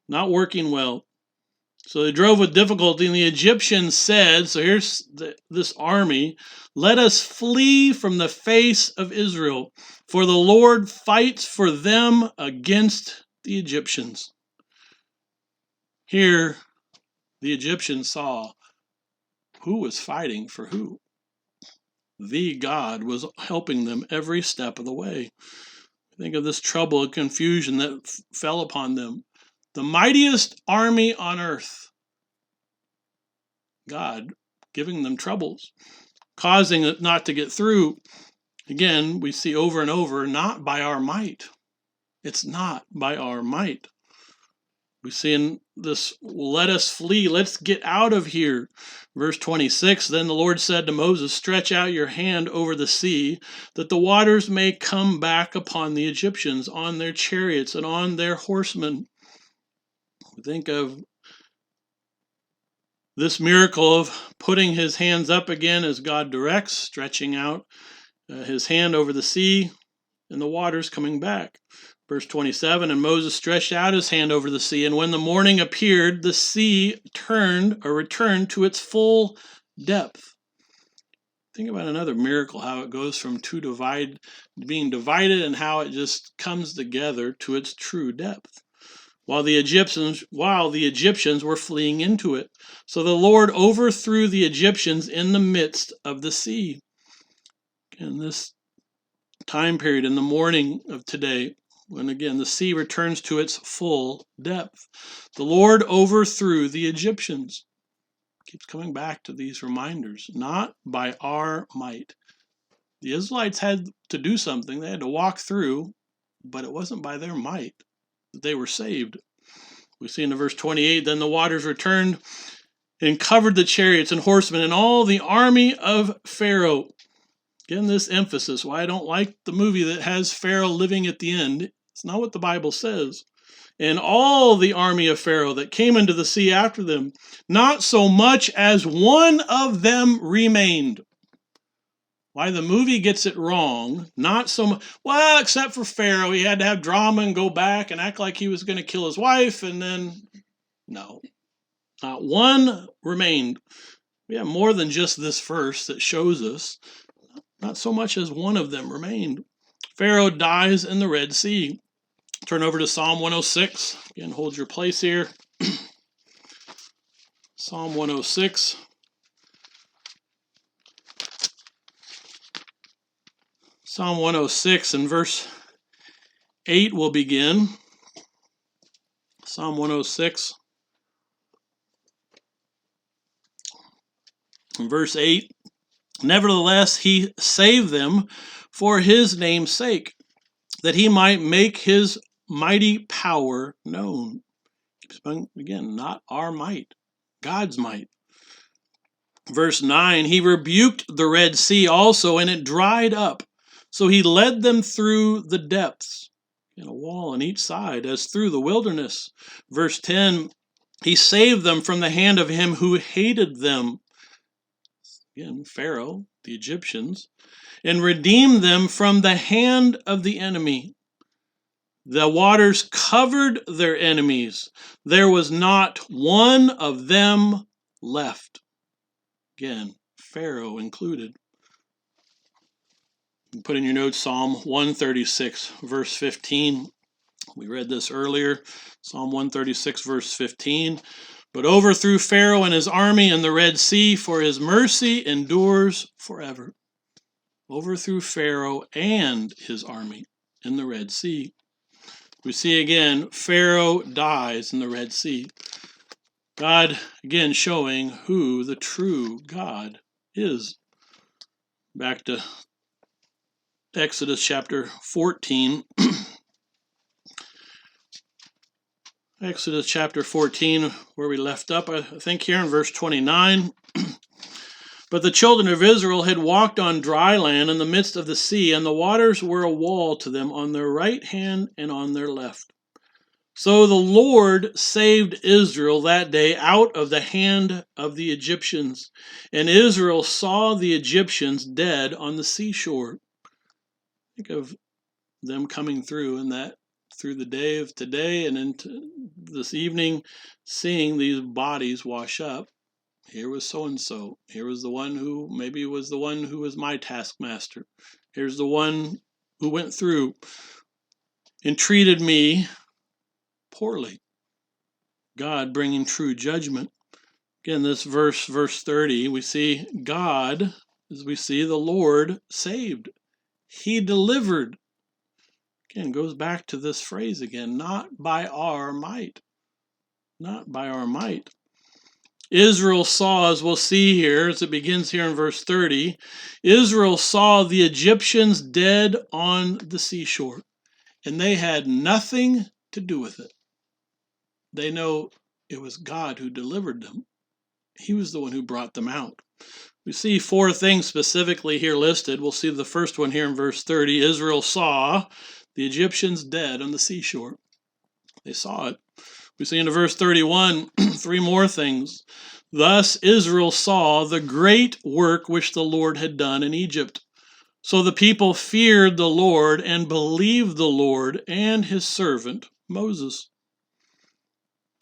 not working well. So they drove with difficulty, and the Egyptians said, so here's this army, let us flee from the face of Israel, for the Lord fights for them against the Egyptians. Here, the Egyptians saw who was fighting for who. The God was helping them every step of the way. Think of this trouble and confusion that fell upon them. The mightiest army on earth. God giving them troubles, causing it not to get through. Again, we see over and over, not by our might. It's not by our might. We see in this, let us flee, let's get out of here. Verse 26, then the Lord said to Moses, stretch out your hand over the sea, that the waters may come back upon the Egyptians, on their chariots and on their horsemen. Think of this miracle of putting his hands up again as God directs, stretching out his hand over the sea, and the waters coming back. Verse 27, and Moses stretched out his hand over the sea, and when the morning appeared, the sea returned to its full depth. Think about another miracle, how it goes from being divided and how it just comes together to its true depth. While the Egyptians were fleeing into it. So the Lord overthrew the Egyptians in the midst of the sea. In this time period, in the morning of today, when again the sea returns to its full depth, the Lord overthrew the Egyptians. Keeps coming back to these reminders, not by our might. The Israelites had to do something. They had to walk through, but it wasn't by their might that they were saved. We see in verse 28, then the waters returned and covered the chariots and horsemen and all the army of Pharaoh. Again, this emphasis, why I don't like the movie that has Pharaoh living at the end. It's not what the Bible says. And all the army of Pharaoh that came into the sea after them, not so much as one of them remained. Why the movie gets it wrong, not so much, well, except for Pharaoh, he had to have drama and go back and act like he was going to kill his wife, and then, no, not one remained. We have more than just this verse that shows us, not so much as one of them remained. Pharaoh dies in the Red Sea. Turn over to Psalm 106. Again, hold your place here. Psalm 106. Psalm 106 and verse 8 will begin. Psalm 106 and verse 8. Nevertheless, he saved them for his name's sake, that he might make his mighty power known. Again, not our might, God's might. Verse 9, he rebuked the Red Sea also, and it dried up. So he led them through the depths, in a wall on each side, as through the wilderness. Verse 10, he saved them from the hand of him who hated them. Again, Pharaoh, the Egyptians, and redeemed them from the hand of the enemy. The waters covered their enemies. There was not one of them left. Again, Pharaoh included. Put in your notes Psalm 136, verse 15. We read this earlier. Psalm 136, verse 15. But overthrew Pharaoh and his army in the Red Sea, for his mercy endures forever. Overthrew Pharaoh and his army in the Red Sea. We see again, Pharaoh dies in the Red Sea. God, again, showing who the true God is. Back to Exodus chapter 14. Exodus chapter 14, where we left up, I think here in verse 29. But the children of Israel had walked on dry land in the midst of the sea, and the waters were a wall to them on their right hand and on their left. So the Lord saved Israel that day out of the hand of the Egyptians, and Israel saw the Egyptians dead on the seashore. Think of them coming through the day of today and into this evening, seeing these bodies wash up. Here was so-and-so. Here was the one who maybe was the one who was my taskmaster. Here's the one who went through and treated me poorly. God bringing true judgment. Again, this verse 30, we see God, as we see the Lord saved. He delivered. Again, goes back to this phrase again, not by our might. Not by our might. Israel saw, as we'll see here, as it begins here in verse 30, Israel saw the Egyptians dead on the seashore, and they had nothing to do with it. They know it was God who delivered them. He was the one who brought them out. We see four things specifically here listed. We'll see the first one here in verse 30. Israel saw the Egyptians dead on the seashore. They saw it. We see in verse 31, three more things. Thus Israel saw the great work which the Lord had done in Egypt. So the people feared the Lord and believed the Lord and his servant Moses.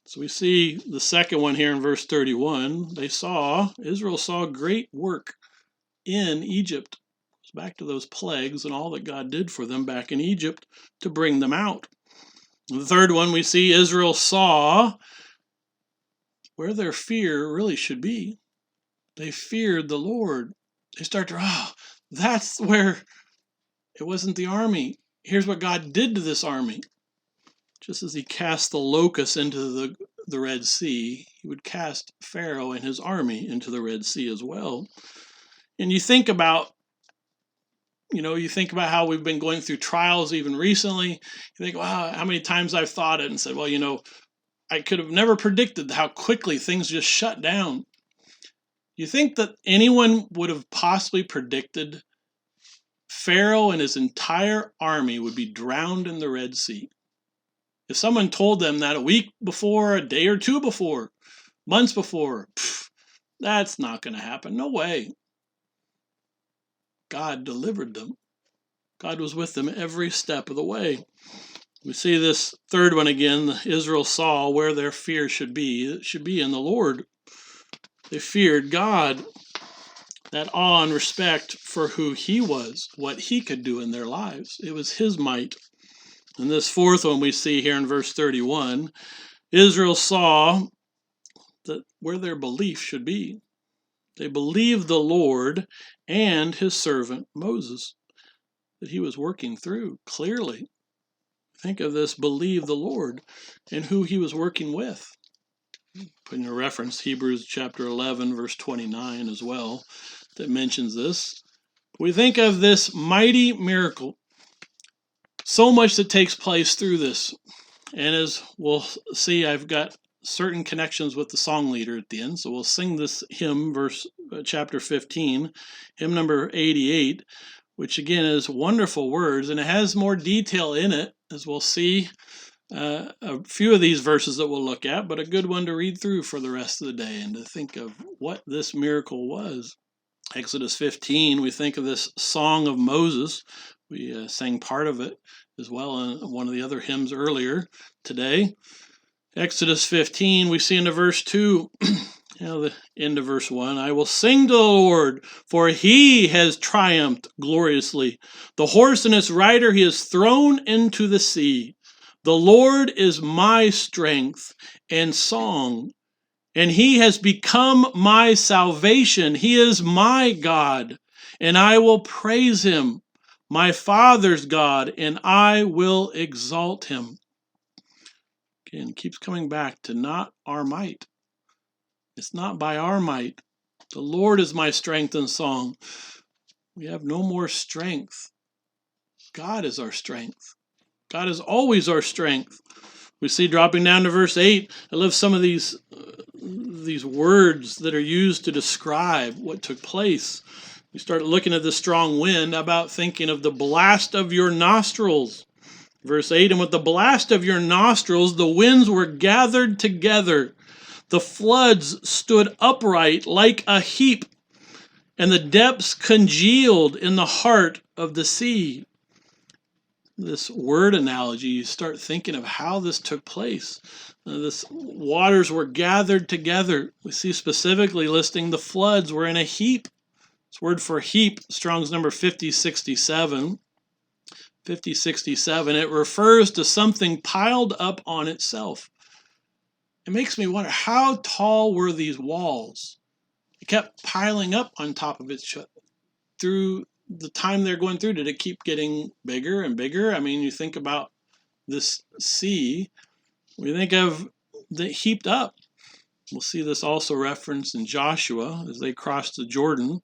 So we see the second one here in verse 31. Israel saw great work. in Egypt. It's back to those plagues and all that God did for them back in Egypt to bring them out. The third one we see Israel saw where their fear really should be. They feared the Lord. They start to, that's where it wasn't the army. Here's what God did to this army. Just as he cast the locusts into the Red Sea, he would cast Pharaoh and his army into the Red Sea as well. And you think about how we've been going through trials even recently. You think, wow, how many times I've thought it and said, well, I could have never predicted how quickly things just shut down. You think that anyone would have possibly predicted Pharaoh and his entire army would be drowned in the Red Sea? If someone told them that a week before, a day or two before, months before, that's not going to happen. No way. God delivered them. God was with them every step of the way. We see this third one again. Israel saw where their fear should be. It should be in the Lord. They feared God. That awe and respect for who he was, what he could do in their lives. It was his might. And this fourth one we see here in verse 31, Israel saw that where their belief should be. They believed the Lord and his servant Moses, that he was working through clearly. Think of this, believe the Lord and who he was working with. Putting a reference, Hebrews chapter 11, verse 29 as well, that mentions this. We think of this mighty miracle. So much that takes place through this. And as we'll see, I've got certain connections with the song leader at the end. So we'll sing this hymn, chapter 15, hymn number 88, which again is wonderful words, and it has more detail in it, as we'll see a few of these verses that we'll look at, but a good one to read through for the rest of the day and to think of what this miracle was. Exodus 15, we think of this song of Moses. We sang part of it as well in one of the other hymns earlier today. Exodus 15, we see into verse 2, the end of verse 1, I will sing to the Lord, for he has triumphed gloriously. The horse and its rider he has thrown into the sea. The Lord is my strength and song, and he has become my salvation. He is my God, and I will praise him, my Father's God, and I will exalt him. Again, keeps coming back to not our might. It's not by our might. The Lord is my strength and song. We have no more strength. God is our strength. God is always our strength. We see dropping down to verse 8, I love some of these words that are used to describe what took place. You start looking at the strong wind, about thinking of the blast of your nostrils. Verse 8, and with the blast of your nostrils, the winds were gathered together. The floods stood upright like a heap, and the depths congealed in the heart of the sea. This word analogy, you start thinking of how this took place. This waters were gathered together. We see specifically listing the floods were in a heap. This word for heap, Strong's number 5067. 5067, it refers to something piled up on itself. It makes me wonder, how tall were these walls? It kept piling up on top of each other. Through the time they're going through, did it keep getting bigger and bigger? I mean, you think about this sea, we think of the heaped up. We'll see this also referenced in Joshua as they crossed the Jordan.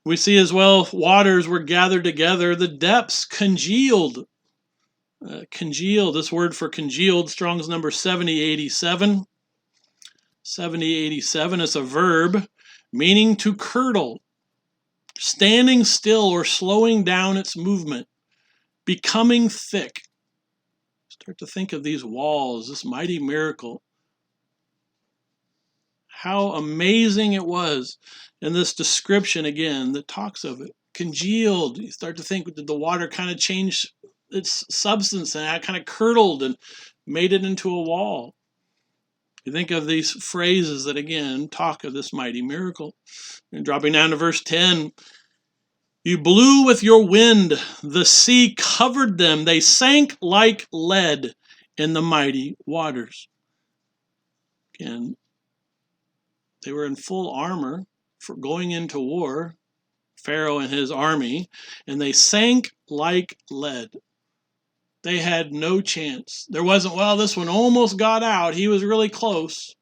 We see as well, waters were gathered together, the depths congealed. Congealed, this word for congealed, Strong's number 7087. 7087 is a verb meaning to curdle, standing still or slowing down its movement, becoming thick. Start to think of these walls, this mighty miracle. How amazing it was. And this description again that talks of it, congealed. You start to think, did the water kind of change its substance and it kind of curdled and made it into a wall? You think of these phrases that, again, talk of this mighty miracle. And dropping down to verse 10, you blew with your wind, the sea covered them, they sank like lead in the mighty waters. Again, they were in full armor for going into war, Pharaoh and his army, and they sank like lead. They had no chance. There wasn't, well, this one almost got out. He was really close.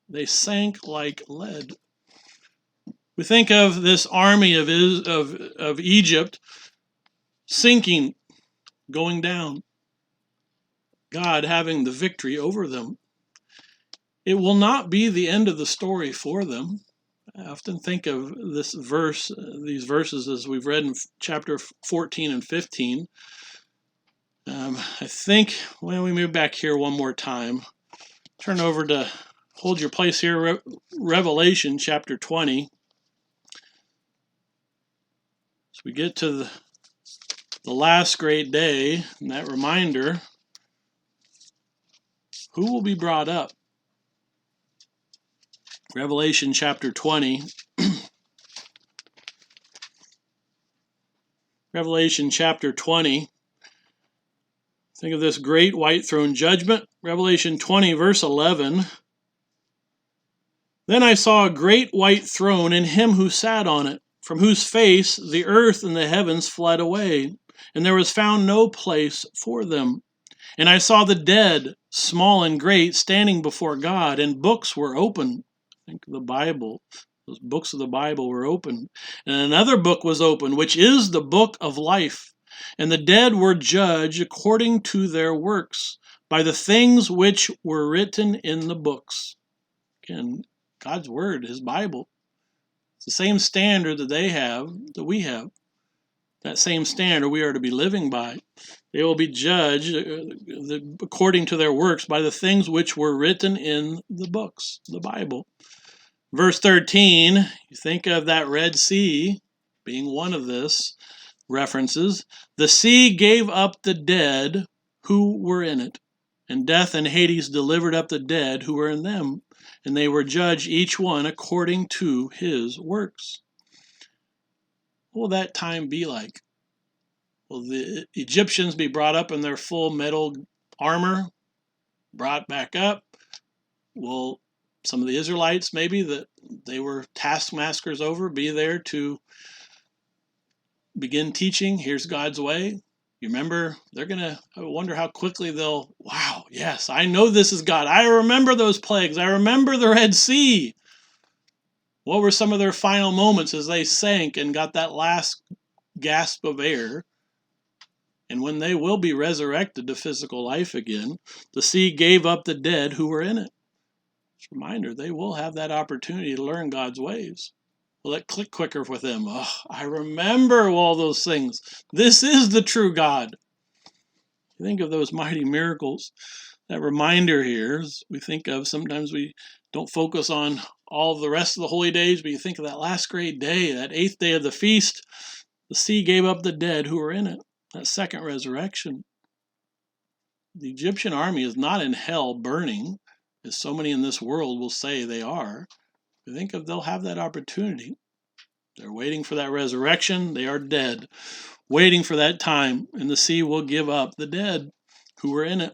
They sank like lead. We think of this army of Egypt sinking, going down. God having the victory over them. It will not be the end of the story for them. I often think of this verse, these verses as we've read in chapter 14 and 15. I think when we move back here one more time, turn over to, hold your place here, Revelation chapter 20. As we get to the last great day, and that reminder, who will be brought up? Revelation chapter 20. Revelation chapter 20. Think of this great white throne judgment. Revelation 20, verse 11. Then I saw a great white throne and him who sat on it, from whose face the earth and the heavens fled away, and there was found no place for them. And I saw the dead, small and great, standing before God, and books were opened. Think of the Bible. Those books of the Bible were opened. And another book was opened, which is the book of life. And the dead were judged according to their works, by the things which were written in the books. Again, God's Word, His Bible. It's the same standard that they have, that we have. That same standard we are to be living by. They will be judged according to their works by the things which were written in the books, the Bible. Verse 13, you think of that Red Sea being one of this references. The sea gave up the dead who were in it, and death and Hades delivered up the dead who were in them, and they were judged each one according to his works. What will that time be like? Will the Egyptians be brought up in their full metal armor, brought back up? Will some of the Israelites, maybe, that they were taskmasters over, be there to begin teaching, here's God's way? You remember, they're going to, I wonder how quickly they'll, wow, yes, I know this is God. I remember those plagues. I remember the Red Sea. What were some of their final moments as they sank and got that last gasp of air? And when they will be resurrected to physical life again, the sea gave up the dead who were in it. Just a reminder, they will have that opportunity to learn God's ways. Will it click quicker with them? Oh, I remember all those things. This is the true God. You think of those mighty miracles. That reminder here, we think of, sometimes we don't focus on all the rest of the holy days, but you think of that last great day, that 8th day of the feast, the sea gave up the dead who were in it. That second resurrection. The Egyptian army is not in hell burning, as so many in this world will say they are. I think of they'll have that opportunity. They're waiting for that resurrection. They are dead, waiting for that time, and the sea will give up the dead who were in it.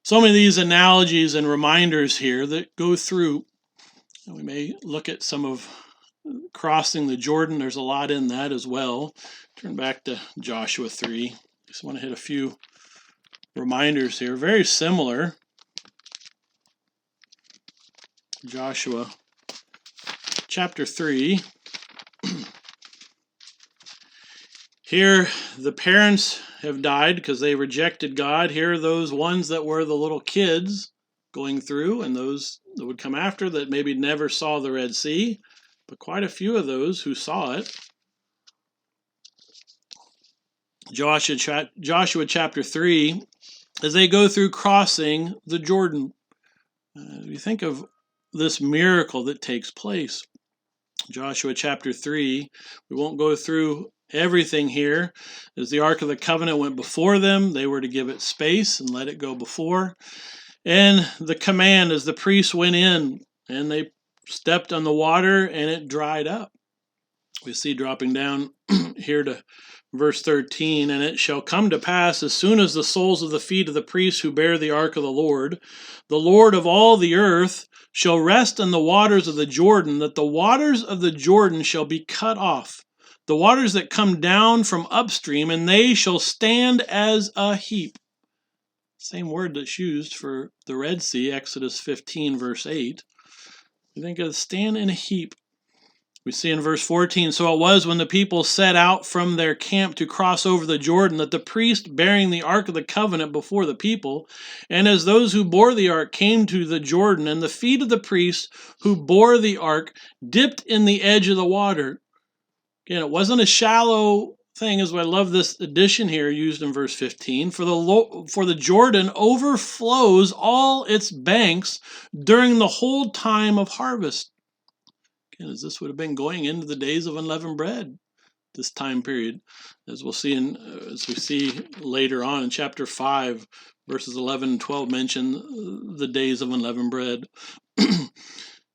So many of these analogies and reminders here that go through. And we may look at some of crossing the Jordan. There's a lot in that as well. Turn back to Joshua 3. Just want to hit a few reminders here. Very similar. Joshua chapter 3. Here the parents have died because they rejected God. Here are those ones that were the little kids going through, and those that would come after that maybe never saw the Red Sea, but quite a few of those who saw it. Joshua chapter 3, as they go through crossing the Jordan. You think of this miracle that takes place. Joshua chapter 3, we won't go through everything here. As the Ark of the Covenant went before them, they were to give it space and let it go before. And the command as the priests went in and they stepped on the water and it dried up. We see dropping down here to verse 13, and it shall come to pass as soon as the soles of the feet of the priests who bear the ark of the Lord of all the earth, shall rest in the waters of the Jordan, that the waters of the Jordan shall be cut off, the waters that come down from upstream, and they shall stand as a heap. Same word that's used for the Red Sea, Exodus 15, verse 8. We think of stand in a heap. We see in verse 14, so it was when the people set out from their camp to cross over the Jordan, that the priest bearing the ark of the covenant before the people, and as those who bore the ark came to the Jordan, and the feet of the priests who bore the ark dipped in the edge of the water. Again, it wasn't a shallow thing, as I love this addition here used in verse 15. For the Jordan overflows all its banks during the whole time of harvest. Again, as this would have been going into the days of unleavened bread, this time period, as we'll see as we see later on in chapter 5, verses 11 and 12 mention the days of unleavened bread.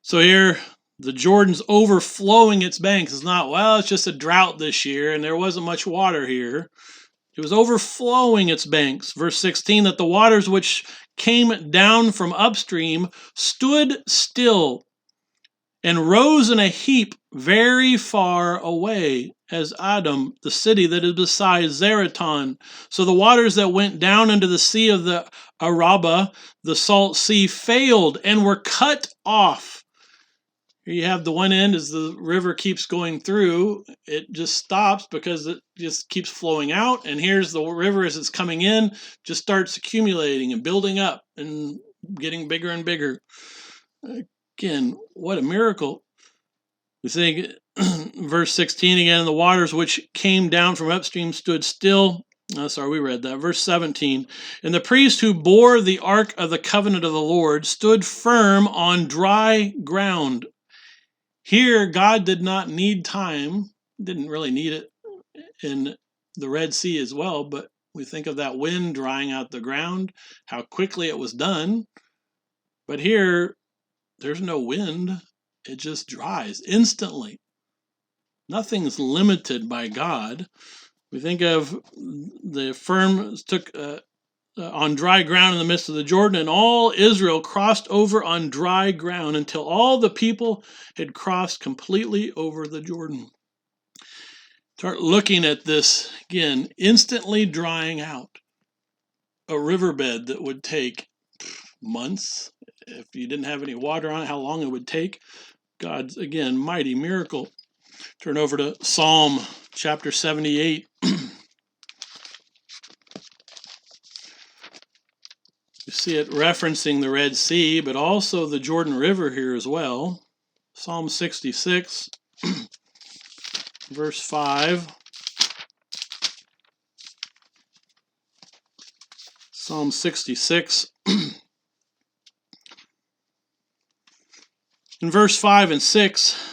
So here, the Jordan's overflowing its banks. It's not, well, it's just a drought this year and there wasn't much water here. It was overflowing its banks. Verse 16, that the waters which came down from upstream stood still and rose in a heap very far away, as Adam, the city that is beside Zeraton. So the waters that went down into the sea of the Arabah, the salt sea, failed and were cut off. Here you have the one end as the river keeps going through, it just stops because it just keeps flowing out. And here's the river as it's coming in, just starts accumulating and building up and getting bigger and bigger. Again, what a miracle. We think, verse 16 again, the waters which came down from upstream stood still. We read that. Verse 17, and the priest who bore the ark of the covenant of the Lord stood firm on dry ground. Here, God did not need time, didn't really need it in the Red Sea as well, but we think of that wind drying out the ground, how quickly it was done. But here, there's no wind. It just dries instantly. Nothing's limited by God. We think of the firm took on dry ground in the midst of the Jordan, and all Israel crossed over on dry ground until all the people had crossed completely over the Jordan. Start looking at this again, instantly drying out. A riverbed that would take months. If you didn't have any water on it, how long it would take. God's, again, mighty miracle. Turn over to Psalm chapter 78. You see it referencing the Red Sea, but also the Jordan River here as well. Psalm 66, verse 5. Psalm 66. In verse 5 and 6,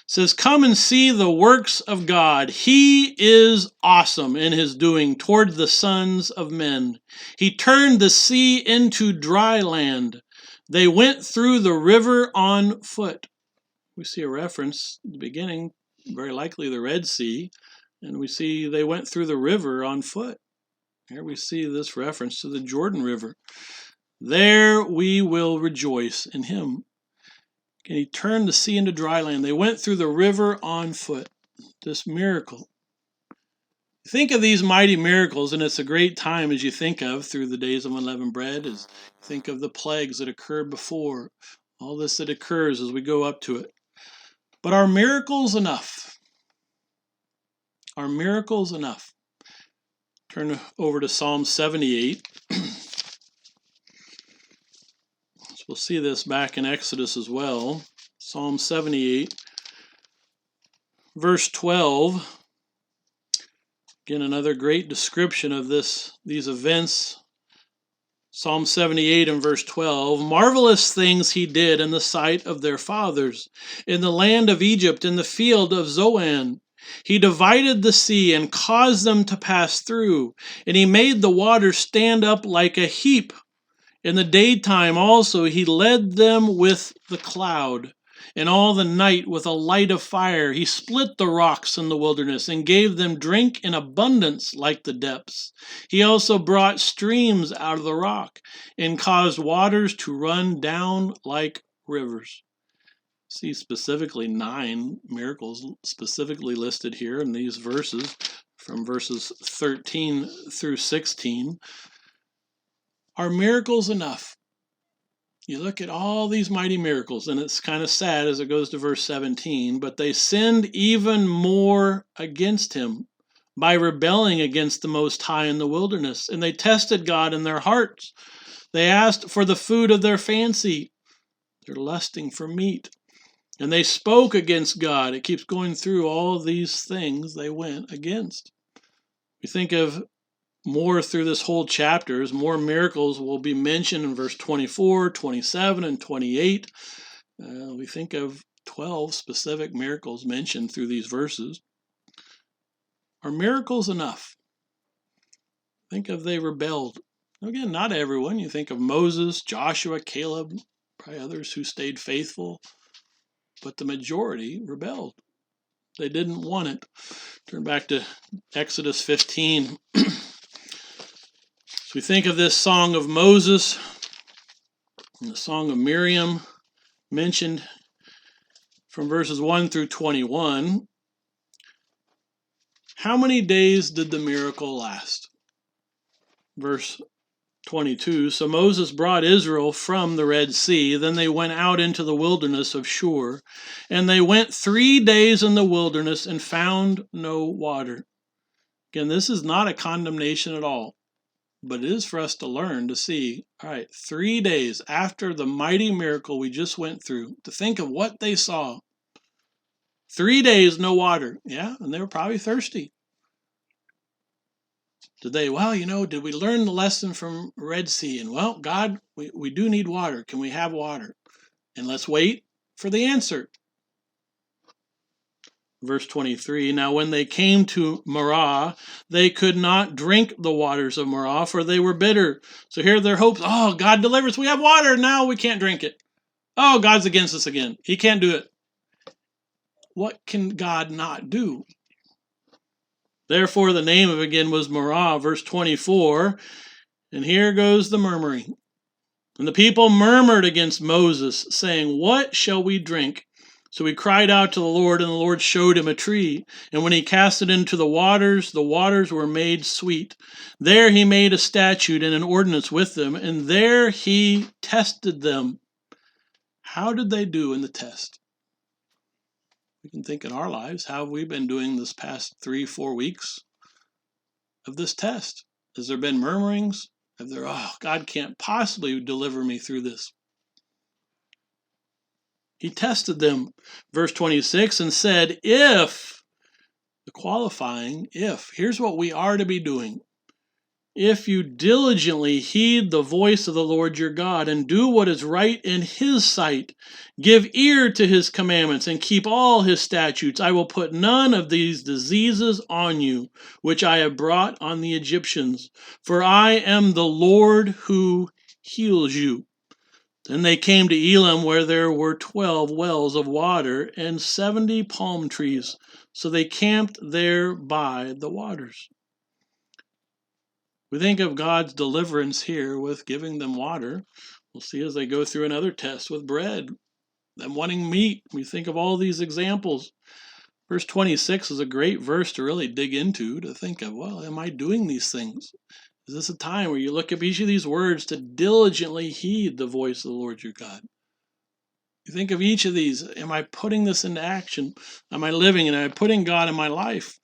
says, come and see the works of God. He is awesome in his doing toward the sons of men. He turned the sea into dry land. They went through the river on foot. We see a reference at the beginning, very likely the Red Sea, and we see they went through the river on foot. Here we see this reference to the Jordan River. There we will rejoice in him. And he turned the sea into dry land. They went through the river on foot. This miracle. Think of these mighty miracles, and it's a great time as you think of through the days of unleavened bread, as you think of the plagues that occurred before, all this that occurs as we go up to it. But are miracles enough? Are miracles enough? Turn over to Psalm 78. We'll see this back in Exodus as well. Psalm 78, verse 12. Again, another great description of these events. Psalm 78 and verse 12. Marvelous things he did in the sight of their fathers, in the land of Egypt, in the field of Zoan. He divided the sea and caused them to pass through, and he made the waters stand up like a heap In the daytime also he led them with the cloud, and all the night with a light of fire. He split the rocks in the wilderness and gave them drink in abundance like the depths. He also brought streams out of the rock and caused waters to run down like rivers. See specifically 9 miracles specifically listed here in these verses, from verses 13 through 16. Are miracles enough? You look at all these mighty miracles, and it's kind of sad as it goes to verse 17, but they sinned even more against him by rebelling against the Most High in the wilderness, and they tested God in their hearts. They asked for the food of their fancy. They're lusting for meat. And they spoke against God. It keeps going through all these things they went against. We think of more through this whole chapter. More miracles will be mentioned in verse 24, 27, and 28. We think of 12 specific miracles mentioned through these verses. Are miracles enough? Think of they rebelled. Again, not everyone. You think of Moses, Joshua, Caleb, probably others who stayed faithful. But the majority rebelled. They didn't want it. Turn back to Exodus 15. So we think of this song of Moses and the song of Miriam mentioned from verses 1 through 21. How many days did the miracle last? Verse 22, so Moses brought Israel from the Red Sea. Then they went out into the wilderness of Shur, and they went 3 days in the wilderness and found no water. Again, this is not a condemnation at all, but it is for us to learn to see, all right, 3 days after the mighty miracle we just went through, to think of what they saw. 3 days, no water. Yeah, and they were probably thirsty. Did they, did we learn the lesson from Red Sea? And, God, we do need water. Can we have water? And let's wait for the answer. Verse 23, now when they came to Marah, they could not drink the waters of Marah, for they were bitter. So here are their hopes. Oh, God delivers. We have water. Now we can't drink it. Oh, God's against us again. He can't do it. What can God not do? Therefore, the name of it again was Marah, verse 24. And here goes the murmuring. And the people murmured against Moses, saying, what shall we drink? So he cried out to the Lord, and the Lord showed him a tree. And when he cast it into the waters were made sweet. There he made a statute and an ordinance with them, and there he tested them. How did they do in the test? We can think in our lives, how have we been doing this past 3-4 weeks of this test? Has there been murmurings? Have there, God can't possibly deliver me through this. He tested them, verse 26, and said, if, the qualifying, if, here's what we are to be doing. If you diligently heed the voice of the Lord your God and do what is right in his sight, give ear to his commandments and keep all his statutes, I will put none of these diseases on you, which I have brought on the Egyptians, for I am the Lord who heals you. Then they came to Elim, where there were 12 wells of water and 70 palm trees. So they camped there by the waters. We think of God's deliverance here with giving them water. We'll see as they go through another test with bread, them wanting meat. We think of all these examples. Verse 26 is a great verse to really dig into, to think of, am I doing these things? Is this a time where you look at each of these words to diligently heed the voice of the Lord your God? You think of each of these. Am I putting this into action? Am I living and am I putting God in my life?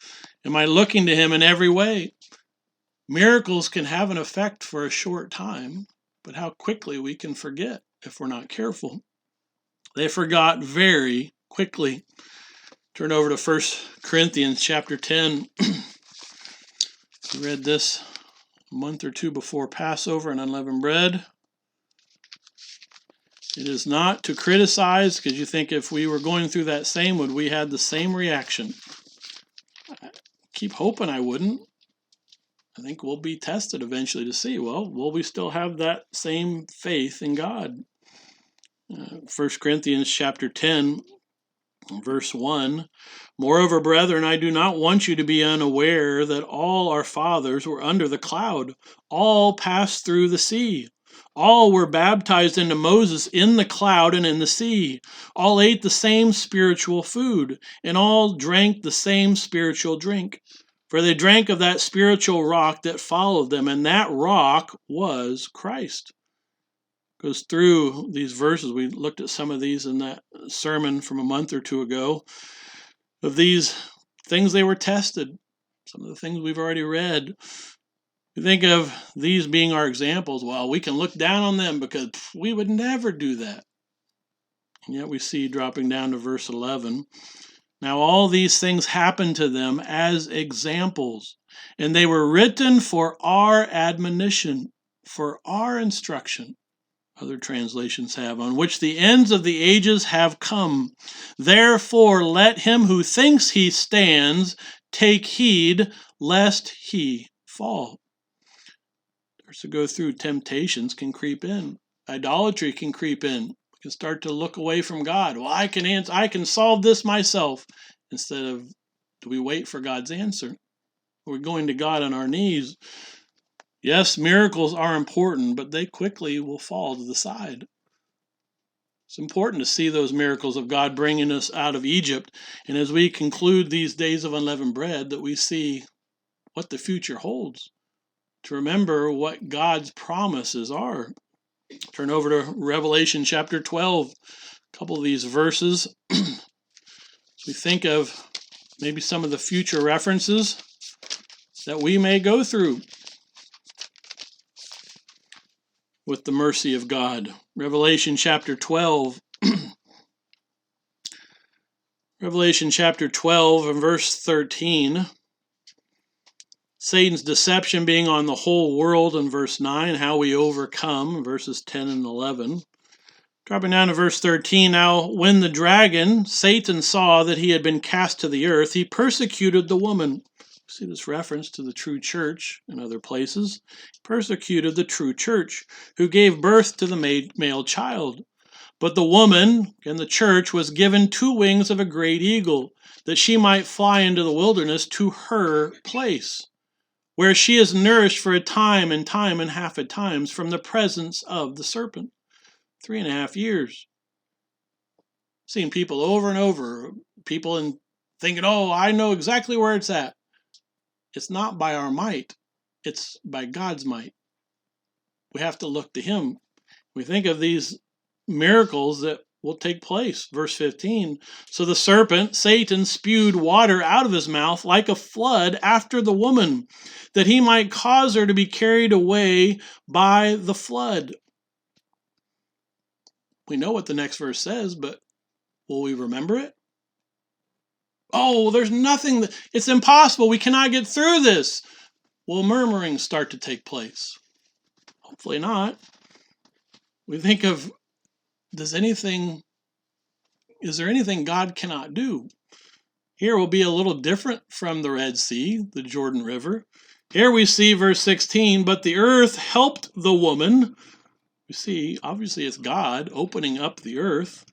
Am I looking to him in every way? Miracles can have an effect for a short time, but how quickly we can forget if we're not careful. They forgot very quickly. Turn over to 1 Corinthians chapter 10. We read this a month or two before Passover and unleavened bread. It is not to criticize, because you think if we were going through that same, would we have the same reaction? I keep hoping I wouldn't. think we'll be tested eventually to see, well, will we still have that same faith in God? 1 Corinthians chapter 10, verse 1, moreover, brethren, I do not want you to be unaware that all our fathers were under the cloud, all passed through the sea. All were baptized into Moses in the cloud and in the sea. All ate the same spiritual food, and all drank the same spiritual drink. For they drank of that spiritual rock that followed them, and that rock was Christ. Goes through these verses. We looked at some of these in that sermon from a month or two ago, of these things they were tested, some of the things we've already read. We think of these being our examples. Well, we can look down on them because we would never do that. And yet we see dropping down to verse 11. Now all these things happened to them as examples, and they were written for our admonition, for our instruction. Other translations have, on which the ends of the ages have come. Therefore let him who thinks he stands take heed lest he fall. To go through, temptations can creep in. Idolatry can creep in. We can start to look away from God. Well, I can solve this myself. Instead of, do we wait for God's answer? We're going to God on our knees. Yes, miracles are important, but they quickly will fall to the side. It's important to see those miracles of God bringing us out of Egypt. And as we conclude these days of unleavened bread, that we see what the future holds. To remember what God's promises are. Turn over to Revelation chapter 12. A couple of these verses. As we think of maybe some of the future references that we may go through with the mercy of God. Revelation chapter 12. Revelation chapter 12 and verse 13. Satan's deception being on the whole world in verse 9, how we overcome, verses 10 and 11. Dropping down to verse 13, now when the dragon, Satan, saw that he had been cast to the earth, he persecuted the woman. See this reference to the true church in other places. He persecuted the true church, who gave birth to the male child. But the woman, and the church, was given 2 wings of a great eagle, that she might fly into the wilderness to her place, where she is nourished for a time and half a times from the presence of the serpent. 3.5 years. Seeing people over and over, people and thinking, oh, I know exactly where it's at. It's not by our might, it's by God's might. We have to look to Him. We think of these miracles that will take place. Verse 15, so the serpent, Satan, spewed water out of his mouth like a flood after the woman, that he might cause her to be carried away by the flood. We know what the next verse says, but will we remember it? Oh, there's nothing, it's impossible, we cannot get through this. Will murmurings start to take place? Hopefully not. We think of, is there anything God cannot do? Here will be a little different from the Red Sea, the Jordan River. Here we see verse 16, but the earth helped the woman. We see, obviously it's God opening up the earth.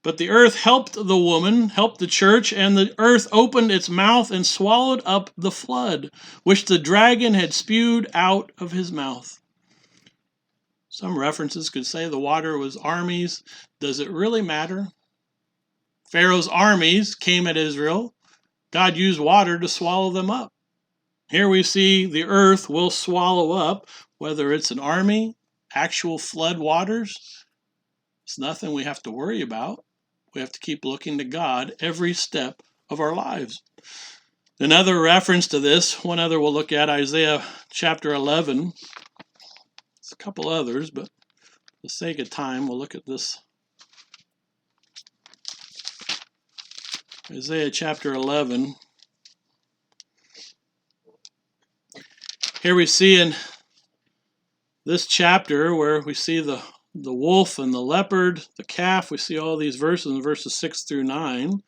But the earth helped the woman, helped the church, and the earth opened its mouth and swallowed up the flood, which the dragon had spewed out of his mouth. Some references could say the water was armies. Does it really matter? Pharaoh's armies came at Israel. God used water to swallow them up. Here we see the earth will swallow up, whether it's an army, actual flood waters. It's nothing we have to worry about. We have to keep looking to God every step of our lives. Another reference to this, one other we'll look at, Isaiah chapter 11. There's a couple others, but for the sake of time, we'll look at this. Isaiah chapter 11. Here we see in this chapter where we see the wolf and the leopard, the calf. We see all these verses in verses 6 through 9.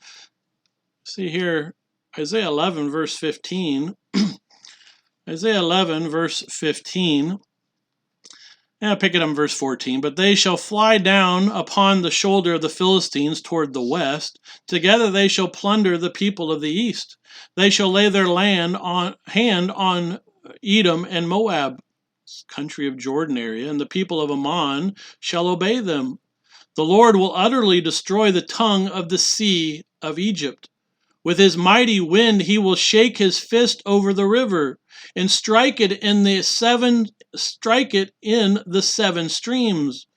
See here, Isaiah 11, verse 15. Isaiah 11, verse 15. I'll pick it up in verse 14. But they shall fly down upon the shoulder of the Philistines toward the west. Together they shall plunder the people of the east. They shall lay their hand on Edom and Moab, country of Jordan area, and the people of Ammon shall obey them. The Lord will utterly destroy the tongue of the sea of Egypt. With his mighty wind he will shake his fist over the river, and strike it in the seven streams.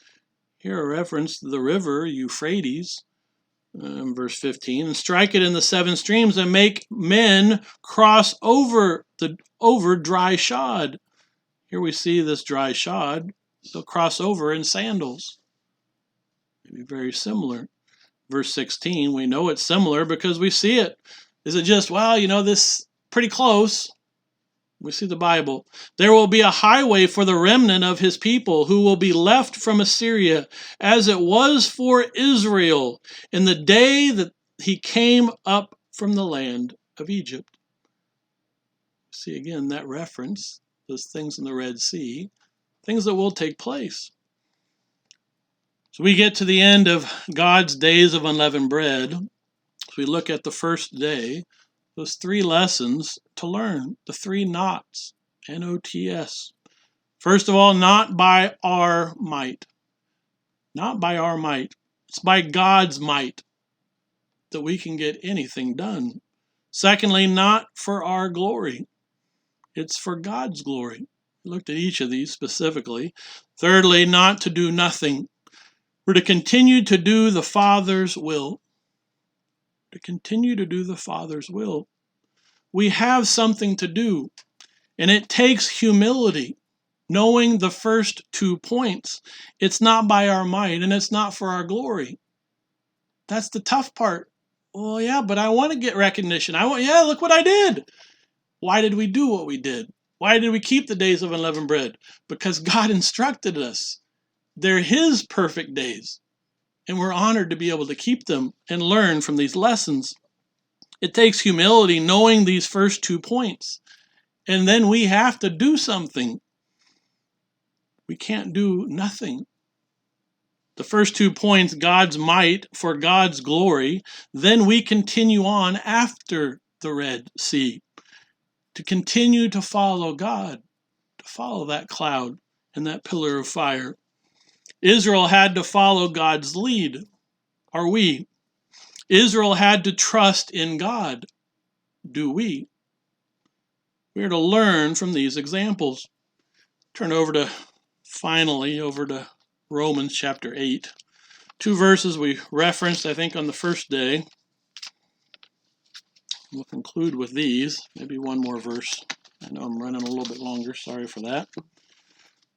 Here a reference to the river Euphrates, verse 15, and strike it in the 7 streams, and make men cross over dry shod. Here we see this dry shod. They'll cross over in sandals. Maybe very similar. Verse 16, we know it's similar because we see it. Is it just, well, this pretty close? We see the Bible. There will be a highway for the remnant of his people who will be left from Assyria, as it was for Israel in the day that he came up from the land of Egypt. See again that reference, those things in the Red Sea, things that will take place. So we get to the end of God's days of unleavened bread. So we look at the first day, those 3 lessons to learn, the 3 nots, N-O-T-S. First of all, not by our might. Not by our might. It's by God's might that we can get anything done. Secondly, not for our glory. It's for God's glory. We looked at each of these specifically. Thirdly, not to do nothing. We're to continue to do the Father's will. To continue to do the Father's will. We have something to do, and it takes humility, knowing the first 2 points. It's not by our might, and it's not for our glory. That's the tough part. Well, yeah, but I want to get recognition. Look what I did. Why did we do what we did? Why did we keep the days of unleavened bread? Because God instructed us. They're his perfect days. And we're honored to be able to keep them and learn from these lessons. It takes humility knowing these first 2 points. And then we have to do something. We can't do nothing. The first 2 points, God's might for God's glory. Then we continue on after the Red Sea to continue to follow God, to follow that cloud and that pillar of fire. Israel had to follow God's lead. Are we? Israel had to trust in God. Do we? We are to learn from these examples. Turn over to Romans chapter 8. 2 verses we referenced, I think, on the first day. We'll conclude with these. Maybe one more verse. I know I'm running a little bit longer. Sorry for that.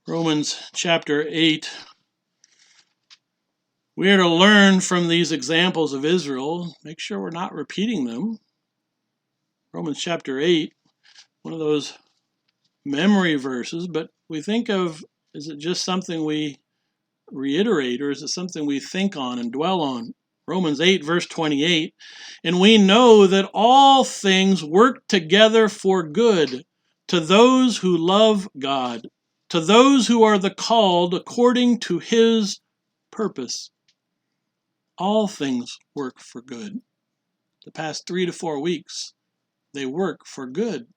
Romans chapter 8. We are to learn from these examples of Israel. Make sure we're not repeating them. Romans chapter 8, one of those memory verses, but we think of, is it just something we reiterate, or is it something we think on and dwell on? Romans 8, verse 28, and we know that all things work together for good to those who love God, to those who are the called according to his purpose. All things work for good. The past 3 to 4 weeks, they work for good.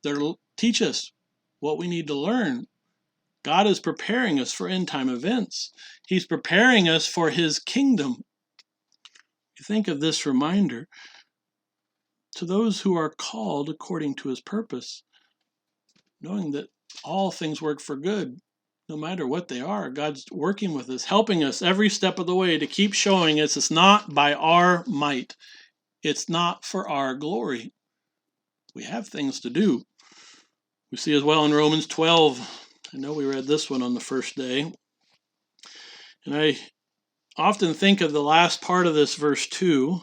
They'll teach us what we need to learn. God is preparing us for end-time events. He's preparing us for his kingdom. You think of this reminder. To those who are called according to his purpose, knowing that all things work for good. No matter what they are, God's working with us, helping us every step of the way to keep showing us it's not by our might. It's not for our glory. We have things to do. We see as well in Romans 12. I know we read this one on the first day. And I often think of the last part of this verse 2.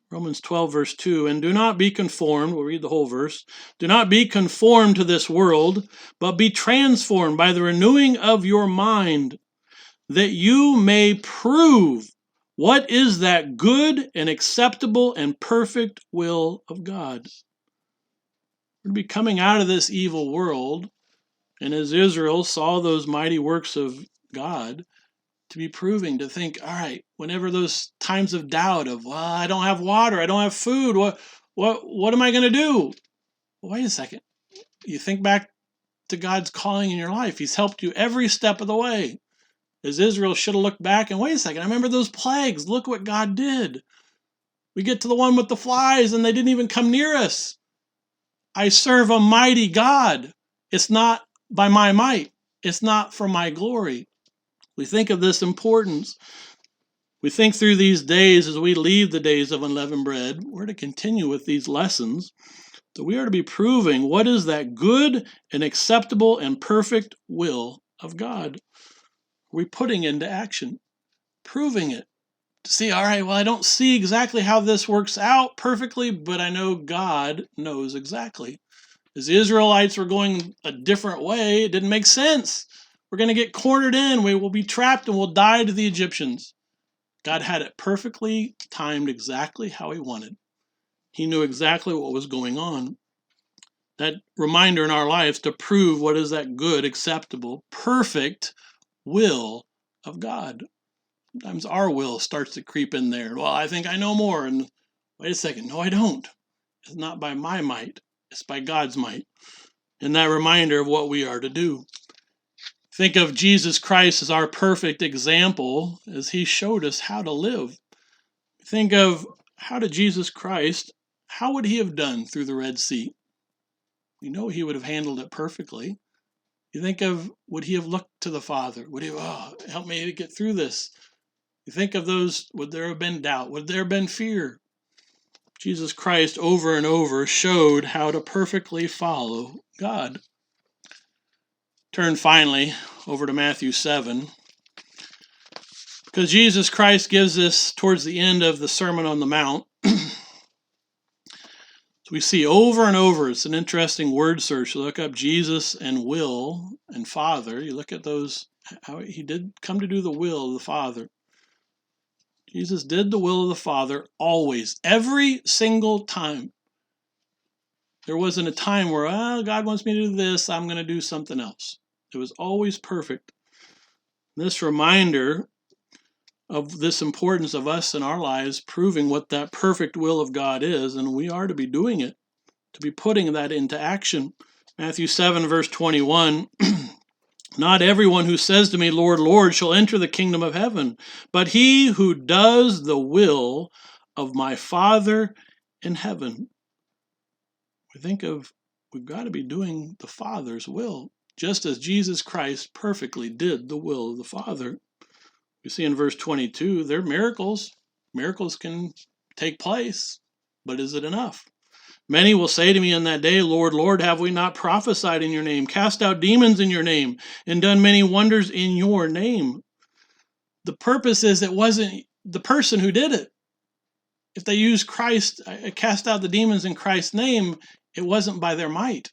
Romans 12, verse 2, and do not be conformed, we'll read the whole verse, do not be conformed to this world, but be transformed by the renewing of your mind, that you may prove what is that good and acceptable and perfect will of God. We're to be coming out of this evil world, and as Israel saw those mighty works of God, to be proving, to think, all right, whenever those times of doubt of, well, I don't have water, I don't have food, what am I going to do? Well, wait a second. You think back to God's calling in your life. He's helped you every step of the way. As Israel should have looked back and, wait a second, I remember those plagues. Look what God did. We get to the one with the flies and they didn't even come near us. I serve a mighty God. It's not by my might. It's not for my glory. We think of this importance. We think through these days as we leave the days of unleavened bread, we're to continue with these lessons. So we are to be proving what is that good and acceptable and perfect will of God. We're putting into action, proving it. To see, all right, well, I don't see exactly how this works out perfectly, but I know God knows exactly. As the Israelites were going a different way, it didn't make sense. We're going to get cornered in. We will be trapped and we'll die to the Egyptians. God had it perfectly timed exactly how he wanted. He knew exactly what was going on. That reminder in our lives to prove what is that good, acceptable, perfect will of God. Sometimes our will starts to creep in there. Well, I think I know more. And wait a second. No, I don't. It's not by my might. It's by God's might. And that reminder of what we are to do. Think of Jesus Christ as our perfect example as he showed us how to live. Think of how did Jesus Christ, how would he have done through the Red Sea? We know he would have handled it perfectly. You think of, would he have looked to the Father? Would he, help me to get through this? You think of those, would there have been doubt? Would there have been fear? Jesus Christ over and over showed how to perfectly follow God. Turn finally over to Matthew 7. Because Jesus Christ gives us towards the end of the Sermon on the Mount. So we see over and over, it's an interesting word search. You look up Jesus and will and Father. You look at those, how he did come to do the will of the Father. Jesus did the will of the Father always, every single time. There wasn't a time where, God wants me to do this, I'm going to do something else. It was always perfect. This reminder of this importance of us in our lives, proving what that perfect will of God is, and we are to be doing it, to be putting that into action. Matthew 7, verse 21, not everyone who says to me, Lord, Lord, shall enter the kingdom of heaven, but he who does the will of my Father in heaven. We think of, we've got to be doing the Father's will, just as Jesus Christ perfectly did the will of the Father. We see in verse 22, they're miracles. Miracles can take place, but is it enough? Many will say to me in that day, Lord, Lord, have we not prophesied in your name, cast out demons in your name, and done many wonders in your name? The purpose is it wasn't the person who did it. If they used Christ, cast out the demons in Christ's name, it wasn't by their might.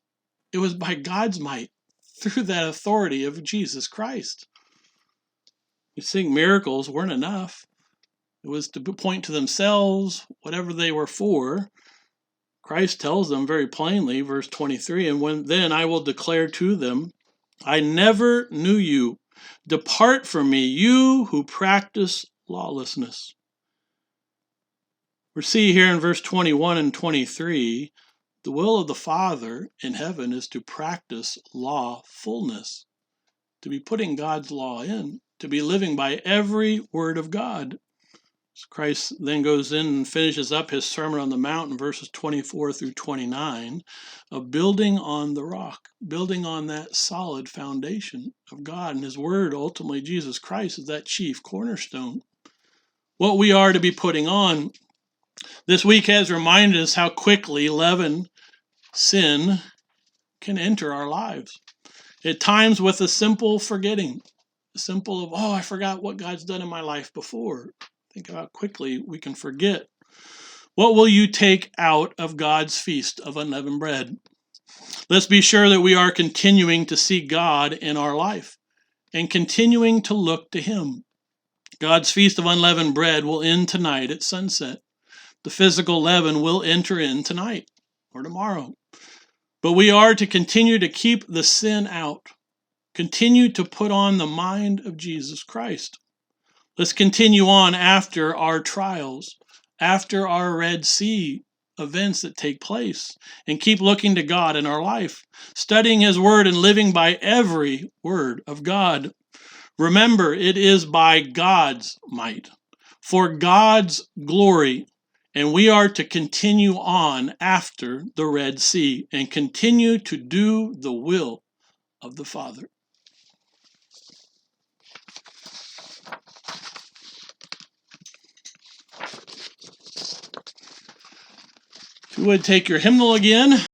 It was by God's might, through that authority of Jesus Christ. You think miracles weren't enough. It was to point to themselves, whatever they were for. Christ tells them very plainly, verse 23, and then I will declare to them, I never knew you. Depart from me, you who practice lawlessness. We see here in verse 21 and 23, the will of the Father in heaven is to practice lawfulness, to be putting God's law in, to be living by every word of God. Christ then goes in and finishes up his Sermon on the Mount in verses 24 through 29 of building on the rock, building on that solid foundation of God. And his word, ultimately Jesus Christ, is that chief cornerstone. What we are to be putting on. This week has reminded us how quickly leaven, sin, can enter our lives. At times with a simple forgetting, a simple of, I forgot what God's done in my life before. Think about how quickly we can forget. What will you take out of God's feast of unleavened bread? Let's be sure that we are continuing to see God in our life and continuing to look to him. God's feast of unleavened bread will end tonight at sunset. The physical leaven will enter in tonight or tomorrow. But we are to continue to keep the sin out. Continue to put on the mind of Jesus Christ. Let's continue on after our trials, after our Red Sea events that take place, and keep looking to God in our life, studying His Word and living by every word of God. Remember, it is by God's might, for God's glory, and we are to continue on after the Red Sea and continue to do the will of the Father. If you would take your hymnal again.